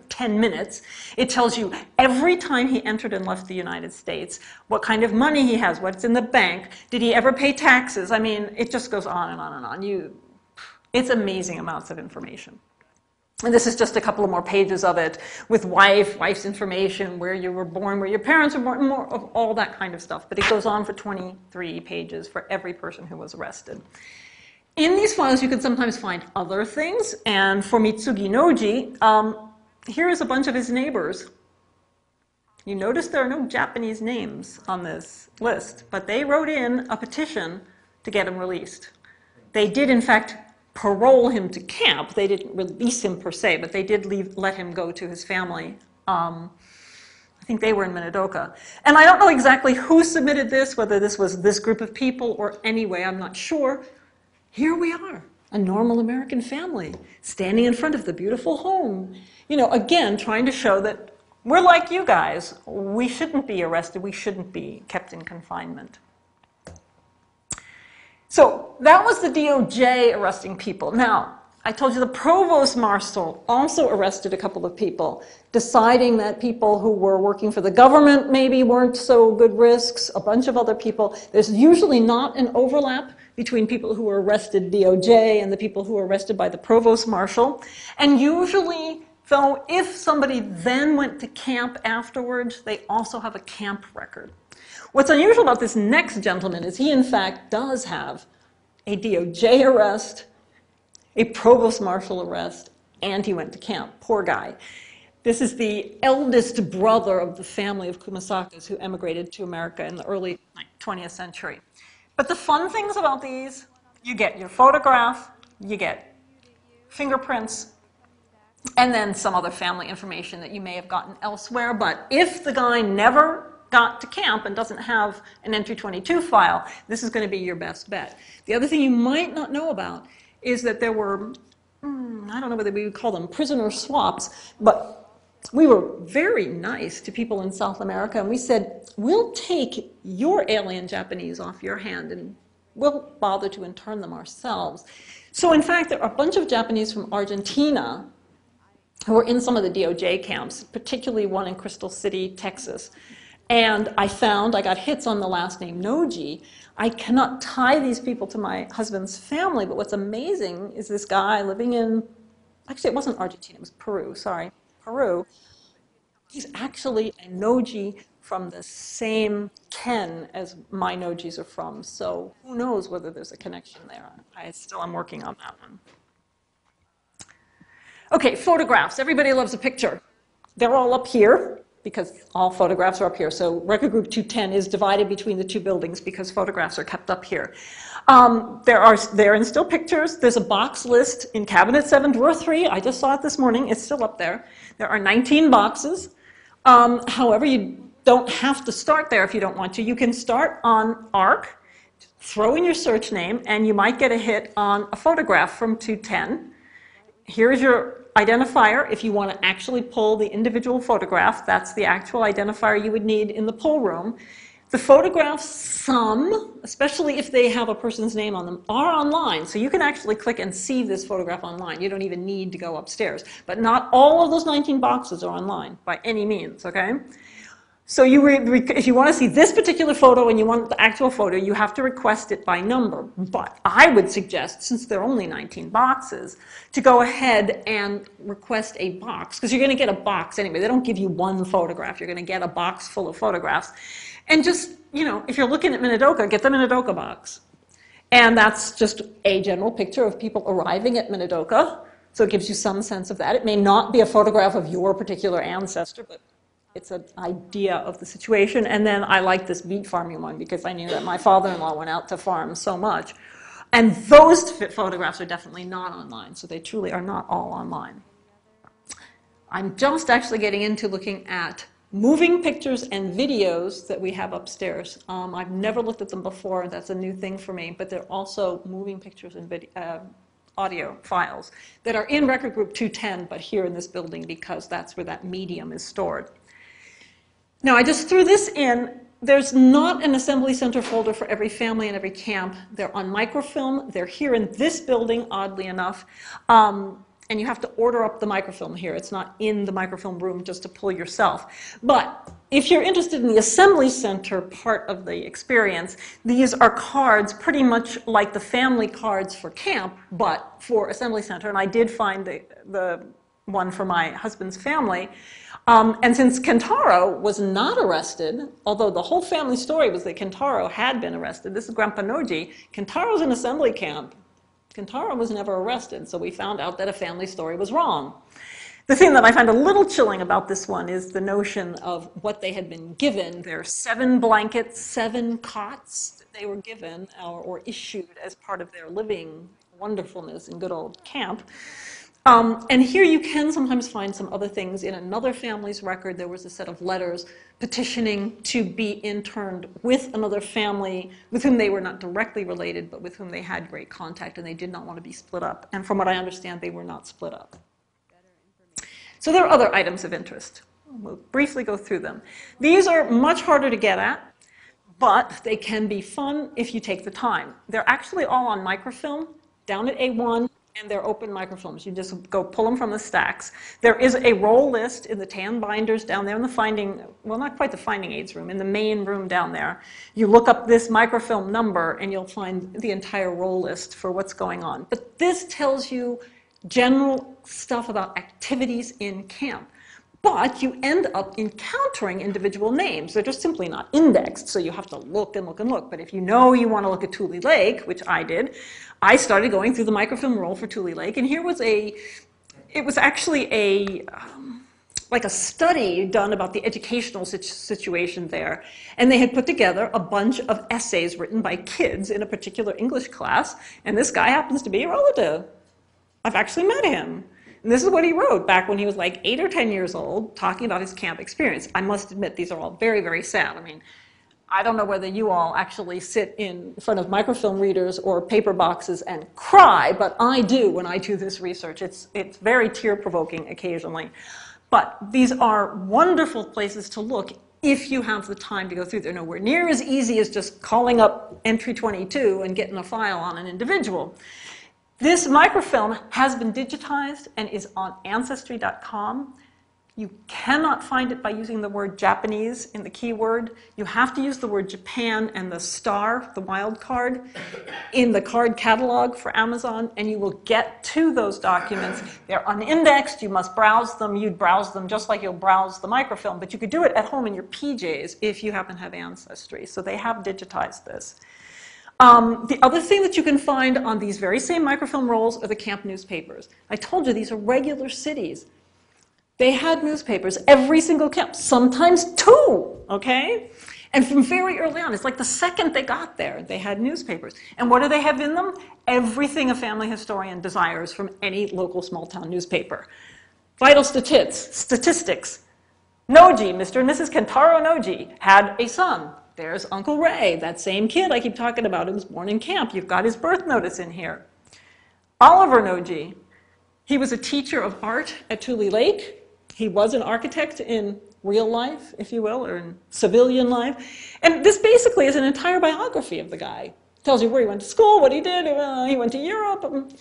10 minutes. It tells you every time he entered and left the United States, what kind of money he has, what's in the bank, did he ever pay taxes? I mean, it just goes on and on and on. It's amazing amounts of information. And this is just a couple of more pages of it with wife's information, where you were born, where your parents were born, more of all that kind of stuff. But it goes on for 23 pages for every person who was arrested. In these files, you can sometimes find other things. And for Mitsugi Noji, here is a bunch of his neighbors. You notice there are no Japanese names on this list, but they wrote in a petition to get him released. They did, in fact, parole him to camp. They didn't release him per se, but they did let him go to his family. I think they were in Minidoka. And I don't know exactly who submitted this, whether this was this group of people or anyway, I'm not sure. Here we are, a normal American family, standing in front of the beautiful home. You know, again, trying to show that we're like you guys. We shouldn't be arrested. We shouldn't be kept in confinement. So that was the DOJ arresting people. Now, I told you the provost marshal also arrested a couple of people, deciding that people who were working for the government maybe weren't so good risks, a bunch of other people. There's usually not an overlap between people who were arrested DOJ and the people who were arrested by the provost marshal. And usually, though, if somebody then went to camp afterwards, they also have a camp record. What's unusual about this next gentleman is he, in fact, does have a DOJ arrest, a provost marshal arrest, and he went to camp. Poor guy. This is the eldest brother of the family of Kumasakas who emigrated to America in the early 20th century. But the fun things about these, you get your photograph, you get fingerprints, and then some other family information that you may have gotten elsewhere. But if the guy never got to camp and doesn't have an entry 22 file, this is going to be your best bet. The other thing you might not know about is that there were, I don't know whether we would call them prisoner swaps, but we were very nice to people in South America, and we said, we'll take your alien Japanese off your hand, and we'll bother to intern them ourselves. So in fact, there are a bunch of Japanese from Argentina who were in some of the DOJ camps, particularly one in Crystal City, Texas. And I got hits on the last name Noji. I cannot tie these people to my husband's family, but what's amazing is this guy living in, actually it wasn't Argentina, it was Peru, sorry, Peru. He's actually a Noji from the same ken as my Nojis are from, so who knows whether there's a connection there. I still am working on that one. Okay, photographs. Everybody loves a picture. They're all up here, because all photographs are up here. So record group 210 is divided between the two buildings because photographs are kept up here. There are still pictures. There's a box list in cabinet 7, drawer 3. I just saw it this morning. It's still up there. There are 19 boxes. However, you don't have to start there if you don't want to. You can start on ARC, throw in your search name, and you might get a hit on a photograph from 210. Here's your identifier. If you want to actually pull the individual photograph, that's the actual identifier you would need in the pull room. The photographs, some, especially if they have a person's name on them, are online. So you can actually click and see this photograph online. You don't even need to go upstairs. But not all of those 19 boxes are online by any means, okay? So if you want to see this particular photo and you want the actual photo, you have to request it by number. But I would suggest, since there are only 19 boxes, to go ahead and request a box, because you're going to get a box anyway. They don't give you one photograph. You're going to get a box full of photographs. And just, you know, if you're looking at Minidoka, get the Minidoka box. And that's just a general picture of people arriving at Minidoka. So it gives you some sense of that. It may not be a photograph of your particular ancestor, but it's an idea of the situation. And then I like this beet farming one because I knew that my father-in-law went out to farm so much. And those photographs are definitely not online, so they truly are not all online. I'm just actually getting into looking at moving pictures and videos that we have upstairs. I've never looked at them before. That's a new thing for me, but they're also moving pictures and audio files that are in record group 210, but here in this building because that's where that medium is stored. Now, I just threw this in. There's not an assembly center folder for every family and every camp. They're on microfilm. They're here in this building, oddly enough. And you have to order up the microfilm here. It's not in the microfilm room just to pull yourself. But if you're interested in the assembly center part of the experience, these are cards pretty much like the family cards for camp, but for assembly center. And I did find the one for my husband's family. And since Kentaro was not arrested, although the whole family story was that Kentaro had been arrested, this is Grandpa Noji, Kentaro's in assembly camp. Kentaro was never arrested, so we found out that a family story was wrong. The thing that I find a little chilling about this one is the notion of what they had been given. There are 7 blankets, 7 cots that they were given or issued as part of their living wonderfulness in good old camp. And here you can sometimes find some other things. In another family's record, there was a set of letters petitioning to be interned with another family with whom they were not directly related, but with whom they had great contact, and they did not want to be split up. And from what I understand, they were not split up. So there are other items of interest. We'll briefly go through them. These are much harder to get at, but they can be fun if you take the time. They're actually all on microfilm down at A1. And they're open microfilms. You just go pull them from the stacks. There is a roll list in the tan binders down there in the finding, well, not quite the finding aids room, in the main room down there. You look up this microfilm number and you'll find the entire roll list for what's going on. But this tells you general stuff about activities in camp. But you end up encountering individual names. They're just simply not indexed, so you have to look and look and look. But if you know you want to look at Tule Lake, which I did, I started going through the microfilm roll for Tule Lake, and here was it was actually like a study done about the educational situation there. And they had put together a bunch of essays written by kids in a particular English class, and this guy happens to be a relative. I've actually met him. And this is what he wrote back when he was like 8 or 10 years old, talking about his camp experience. I must admit, these are all very, very sad. I mean, I don't know whether you all actually sit in front of microfilm readers or paper boxes and cry, but I do when I do this research. It's very tear-provoking occasionally. But these are wonderful places to look if you have the time to go through. They're nowhere near as easy as just calling up entry 22 and getting a file on an individual. This microfilm has been digitized and is on Ancestry.com. You cannot find it by using the word Japanese in the keyword. You have to use the word Japan and the star, the wild card, in the card catalog for Amazon, and you will get to those documents. They're unindexed. You must browse them. You'd browse them just like you'll browse the microfilm, but you could do it at home in your PJs if you happen to have Ancestry. So they have digitized this. The other thing that you can find on these very same microfilm rolls are the camp newspapers. I told you these are regular cities. They had newspapers, every single camp, sometimes 2, okay? And from very early on, it's like the second they got there, they had newspapers. And what do they have in them? Everything a family historian desires from any local small-town newspaper. Vital statistics. Noji, Mr. and Mrs. Kentaro Noji, had a son. There's Uncle Ray, that same kid I keep talking about who was born in camp. You've got his birth notice in here. Oliver Noji, he was a teacher of art at Tule Lake. He was an architect in real life, if you will, or in civilian life. And this basically is an entire biography of the guy. Tells you where he went to school, what he did, he went to Europe.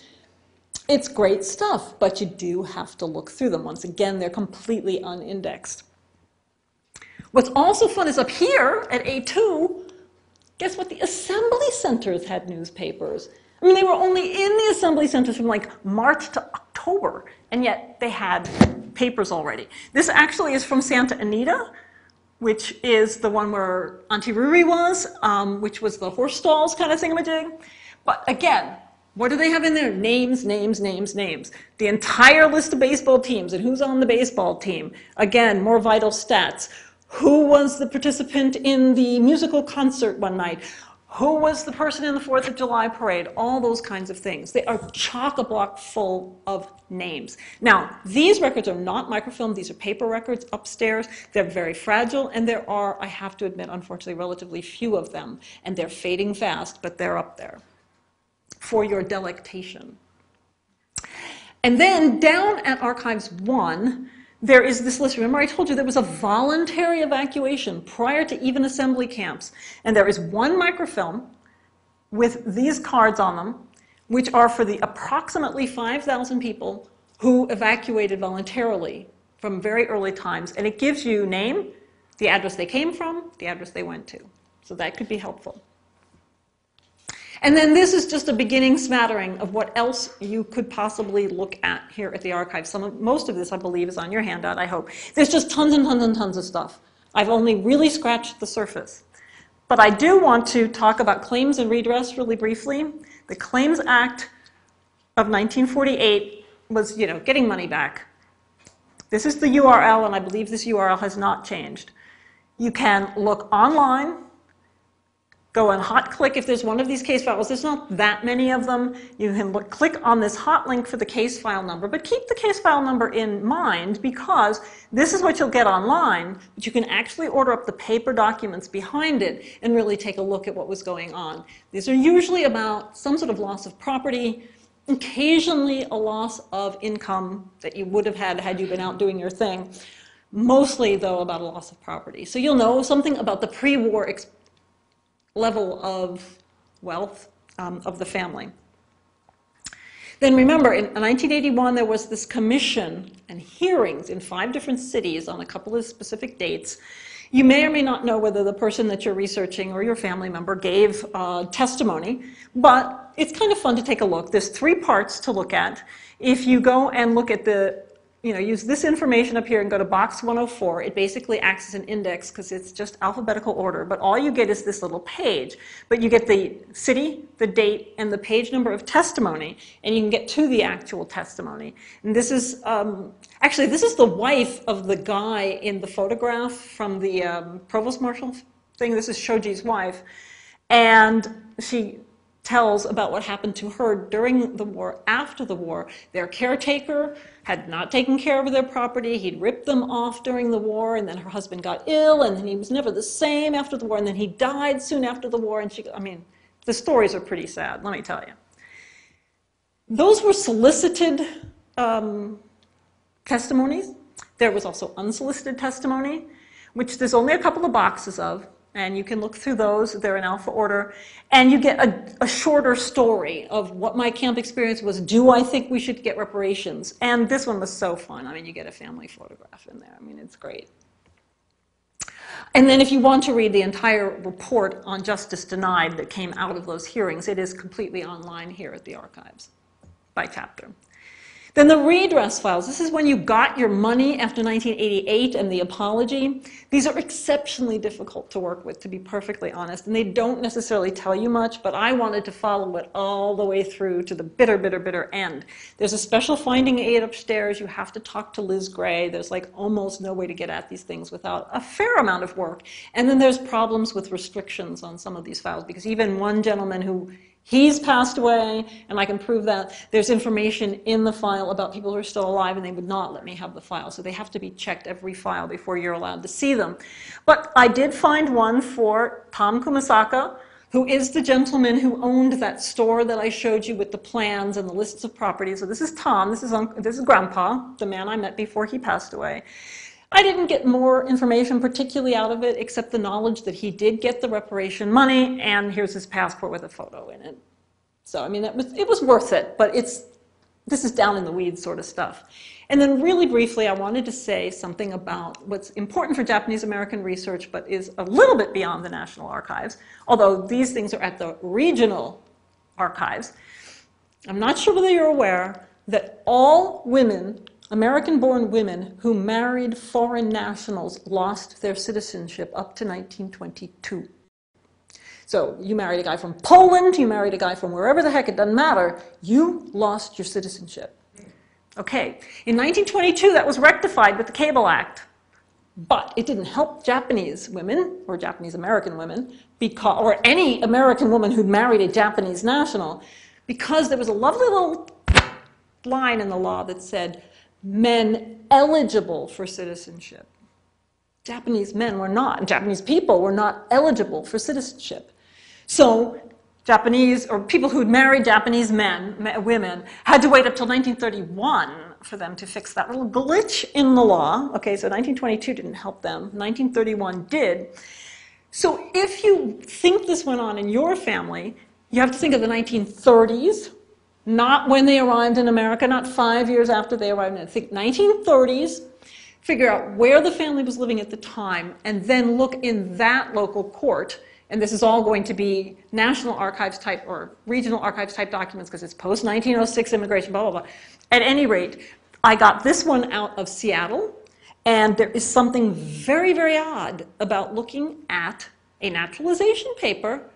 It's great stuff, but you do have to look through them. Once again, they're completely unindexed. What's also fun is up here at A2, guess what? The assembly centers had newspapers. I mean, they were only in the assembly centers from like March to October, and yet they had papers already. This actually is from Santa Anita, which is the one where Auntie Ruri was, which was the horse stalls kind of thingamajig. But again, what do they have in there? Names, names, names, names. The entire list of baseball teams and who's on the baseball team. Again, more vital stats. Who was the participant in the musical concert one night? Who was the person in the 4th of July parade? All those kinds of things. They are chock-a-block full of names. Now, these records are not microfilm. These are paper records upstairs. They're very fragile, and there are, I have to admit, unfortunately, relatively few of them. And they're fading fast, but they're up there for your delectation. And then down at Archives 1, there is this list. Remember I told you there was a voluntary evacuation prior to even assembly camps. And there is one microfilm with these cards on them, which are for the approximately 5,000 people who evacuated voluntarily from very early times. And it gives you name, the address they came from, the address they went to. So that could be helpful. And then this is just a beginning smattering of what else you could possibly look at here at the archive. Most of this, I believe, is on your handout, I hope. There's just tons and tons and tons of stuff. I've only really scratched the surface. But I do want to talk about claims and redress really briefly. The Claims Act of 1948 was, getting money back. This is the URL, and I believe this URL has not changed. You can look online go and hot click if there's one of these case files. There's not that many of them. You can click on this hot link for the case file number, but keep the case file number in mind because this is what you'll get online, but you can actually order up the paper documents behind it and really take a look at what was going on. These are usually about some sort of loss of property, occasionally a loss of income that you would have had you been out doing your thing, mostly though about a loss of property. So you'll know something about the pre-war level of wealth of the family. Then remember, in 1981, there was this commission and hearings in 5 different cities on a couple of specific dates. You may or may not know whether the person that you're researching or your family member gave testimony, but it's kind of fun to take a look. There's 3 parts to look at. If you go and look at use this information up here and go to box 104, it basically acts as an index because it's just alphabetical order, but all you get is this little page. But you get the city, the date, and the page number of testimony, and you can get to the actual testimony. And this is, actually, this is the wife of the guy in the photograph from the provost marshal thing. This is Shoji's wife. And she tells about what happened to her during the war, after the war. Their caretaker had not taken care of their property. He'd ripped them off during the war, and then her husband got ill, and then he was never the same after the war, and then he died soon after the war, and the stories are pretty sad, let me tell you. Those were solicited testimonies. There was also unsolicited testimony, which there's only a couple of boxes of, and you can look through those. They're in alpha order. And you get a shorter story of what my camp experience was. Do I think we should get reparations? And this one was so fun. You get a family photograph in there. It's great. And then if you want to read the entire report on justice denied that came out of those hearings, it is completely online here at the archives by chapter. Then the redress files. This is when you got your money after 1988 and the apology. These are exceptionally difficult to work with, to be perfectly honest, and they don't necessarily tell you much, but I wanted to follow it all the way through to the bitter, bitter, bitter end. There's a special finding aid upstairs. You have to talk to Liz Gray. There's almost no way to get at these things without a fair amount of work. And then there's problems with restrictions on some of these files, because even one gentleman he's passed away, and I can prove that. There's information in the file about people who are still alive, and they would not let me have the file. So they have to be checked every file before you're allowed to see them. But I did find one for Tom Kumasaka, who is the gentleman who owned that store that I showed you with the plans and the lists of properties. So this is Tom. This is Grandpa, the man I met before he passed away. I didn't get more information particularly out of it, except the knowledge that he did get the reparation money, and here's his passport with a photo in it. So, it was worth it, but this is down in the weeds sort of stuff. And then really briefly, I wanted to say something about what's important for Japanese American research, but is a little bit beyond the National Archives, although these things are at the regional archives. I'm not sure whether you're aware that all women, American-born women who married foreign nationals lost their citizenship up to 1922. So you married a guy from Poland, you married a guy from wherever the heck, it doesn't matter, you lost your citizenship. Okay, in 1922 that was rectified with the Cable Act, but it didn't help Japanese women, or Japanese American women, or any American woman who'd married a Japanese national, because there was a lovely little line in the law that said, men eligible for citizenship. Japanese men were not, and Japanese people were not eligible for citizenship. So Japanese, or people who'd married Japanese women, had to wait up till 1931 for them to fix that little glitch in the law. Okay, so 1922 didn't help them. 1931 did. So if you think this went on in your family, you have to think of the 1930s, not when they arrived in America, not 5 years after they arrived. I think 1930s, figure out where the family was living at the time, and then look in that local court. And this is all going to be National Archives type or regional archives type documents because it's post-1906 immigration, blah, blah, blah. At any rate, I got this one out of Seattle, and there is something very, very odd about looking at a naturalization paper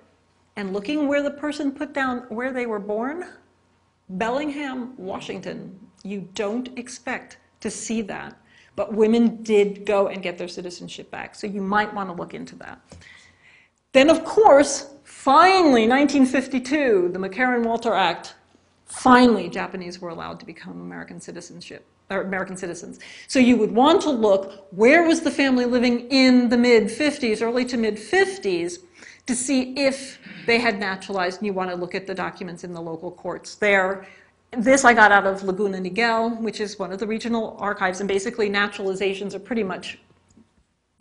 and looking where the person put down where they were born. Bellingham, Washington. You don't expect to see that. But women did go and get their citizenship back, so you might want to look into that. Then, of course, finally, 1952, the McCarran-Walter Act, finally Japanese were allowed to become American citizens. So you would want to look, where was the family living in the mid-50s, early to mid-50s, to see if they had naturalized, and you want to look at the documents in the local courts there. This I got out of Laguna Niguel, which is one of the regional archives, and basically naturalizations are pretty much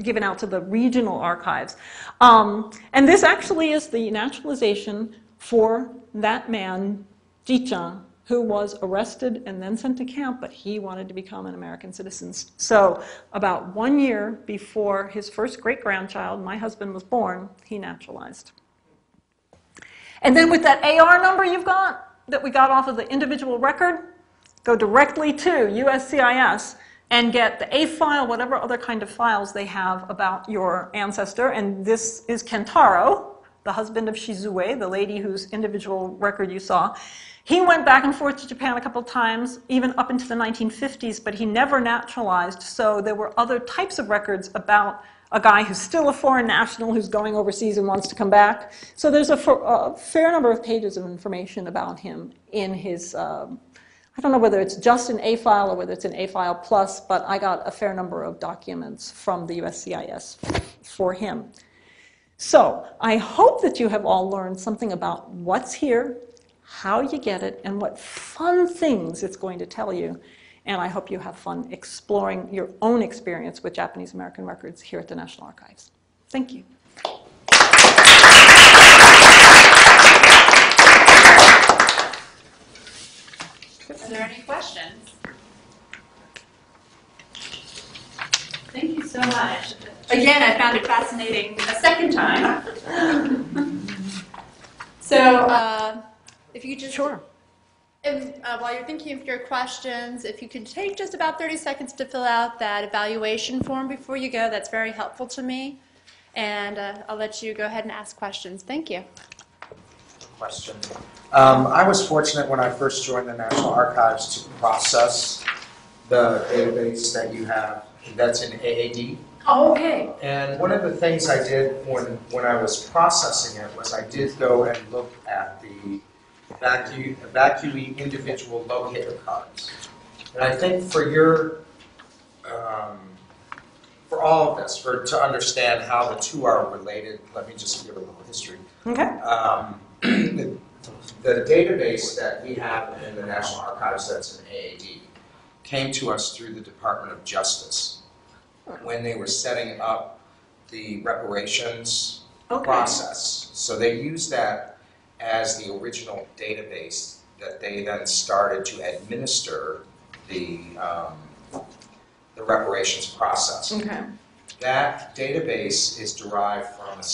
given out to the regional archives. And this actually is the naturalization for that man, Ji-chan, who was arrested and then sent to camp, but he wanted to become an American citizen. So about 1 year before his first great-grandchild, my husband, was born, he naturalized. And then with that AR number you've got, that we got off of the individual record, go directly to USCIS and get the A file, whatever other kind of files they have about your ancestor. And this is Kentaro, the husband of Shizue, the lady whose individual record you saw. He went back and forth to Japan a couple of times, even up into the 1950s, but he never naturalized. So there were other types of records about a guy who's still a foreign national who's going overseas and wants to come back. So there's a fair number of pages of information about him in his, I don't know whether it's just an A file or whether it's an A file plus, but I got a fair number of documents from the USCIS for him. So I hope that you have all learned something about what's here, how you get it, and what fun things it's going to tell you. And I hope you have fun exploring your own experience with Japanese American records here at the National Archives. Thank you. Are there any questions? Thank you so much. Again, I found it fascinating a second time. So, if you could just... Sure. While you're thinking of your questions, if you could take just about 30 seconds to fill out that evaluation form before you go, that's very helpful to me. And I'll let you go ahead and ask questions. Thank you. Question. I was fortunate when I first joined the National Archives to process the database that you have that's in AAD. Oh, okay. And one of the things I did when I was processing it was I did go and look at the evacuee individual locator cards. And I think for your, for all of this, to understand how the two are related, let me just give a little history. Okay. The database that we have in the National Archives that's in AAD came to us through the Department of Justice when they were setting up the reparations process. So they used that as the original database that they then started to administer the reparations process. Okay. That database is derived from a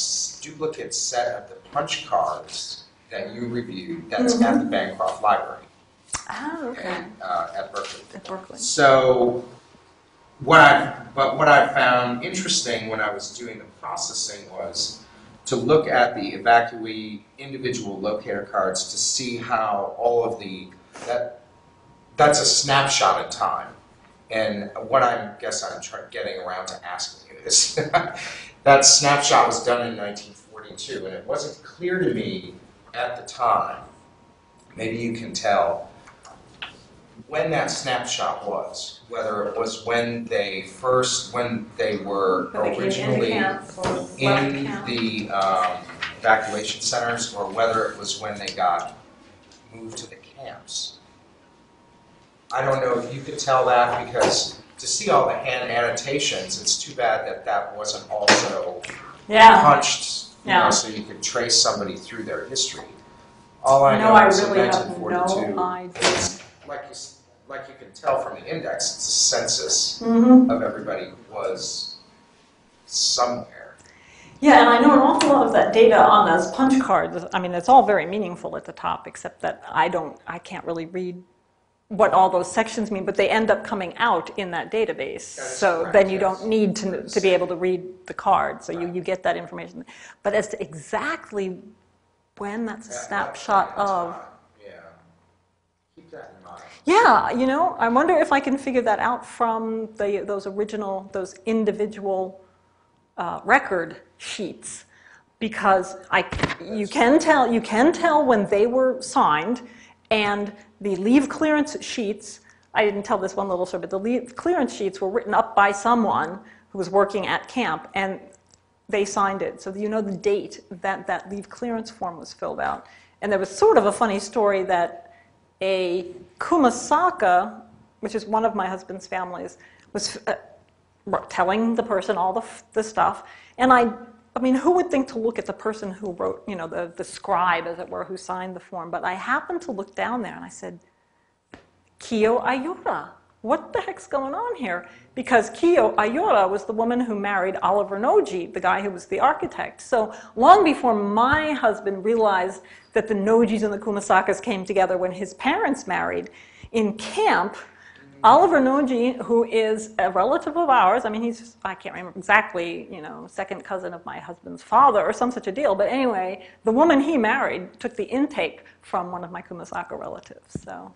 duplicate set of the punch cards that you reviewed that's at the Bancroft Library. Oh, okay. At Berkeley. At Berkeley. So what I found interesting when I was doing the processing was to look at the evacuee individual locator cards to see how all of that's a snapshot in time. And what I'm getting around to asking you is that snapshot was done in 1942, and it wasn't clear to me at the time, maybe you can tell, when that snapshot was, whether it was when they were originally in the evacuation centers, or whether it was when they got moved to the camps. I don't know if you could tell that, because to see all the hand annotations, it's too bad that that wasn't also punched, you know, so you could trace somebody through their history. All I know is in 1942, it's like you can tell from the index, it's a census of everybody who was somewhere. Yeah, and I know an awful lot of that data on those punch cards. I mean, it's all very meaningful at the top, except that I can't really read what all those sections mean, but they end up coming out in that database. That's so correct, then you don't need to be able to read the card, so you get that information. But as to exactly when that's a snapshot of... Yeah. Keep that in mind. Yeah, you know, I wonder if I can figure that out from those individual record sheets. because you can tell when they were signed, and the leave clearance sheets, I didn't tell this one little story, but the leave clearance sheets were written up by someone who was working at camp, and they signed it. So you know the date that that leave clearance form was filled out. And there was sort of a funny story that a Kumasaka, which is one of my husband's families, was telling the person all the stuff. And I mean, who would think to look at the person who wrote, you know, the scribe, as it were, who signed the form? But I happened to look down there and I said, Kiyo Ayora, what the heck's going on here? Because Kiyo Ayora was the woman who married Oliver Noji, the guy who was the architect. So long before my husband realized that the Nojis and the Kumasakas came together when his parents married, in camp, Oliver Noji, who is a relative of ours, I mean, he's, I can't remember exactly, you know, second cousin of my husband's father or some such a deal, but anyway, the woman he married took the intake from one of my Kumasaka relatives. So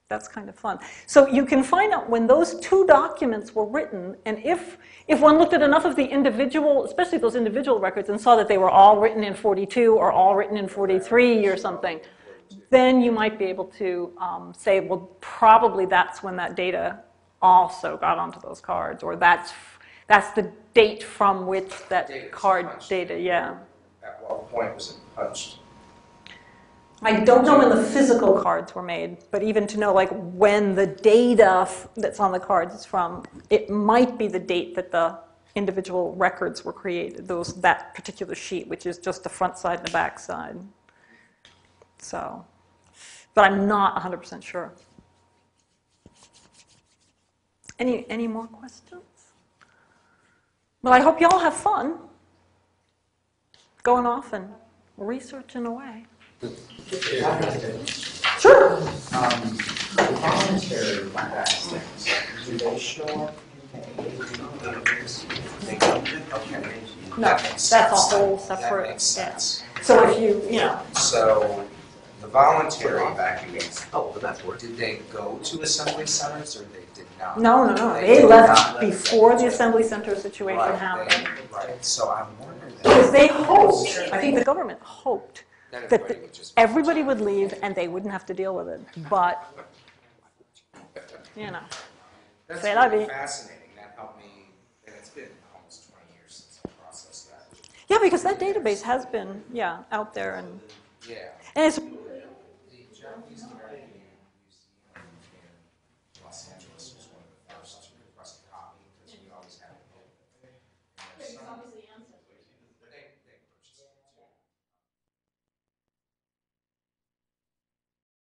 that's kind of fun. So you can find out when those two documents were written, and if one looked at enough of the individual, especially those individual records, and saw that they were all written in 42 or all written in 43 or something, then you might be able to say, well, probably that's when that data also got onto those cards, or that's the date from which that card data, yeah. At what point was it punched? I don't know when the physical cards were made, but even to know like when the data that's on the cards is from, it might be the date that the individual records were created, that particular sheet, which is just the front side and the back side. So, but I'm not 100% sure. Any more questions? Well, I hope you all have fun going off and researching away. Sure. The voluntary facts things, do they show up? Okay. No, that's a whole separate. That makes sense. Yeah. So if you know. So the voluntary evacuees, Oh, that's worth it. did they go to assembly centers or they did not? No. They did left not. before the assembly center situation Right, happened. Right. So I'm wondering Because that. they hoped, I think the government hoped, Then that everybody would just- everybody would leave and they wouldn't have to deal with it. But, you know. That's Say la really vie. fascinating. That helped me, and it's been almost 20 years since I processed that. Yeah, because that database has been, out there. And Yeah. it's The Japanese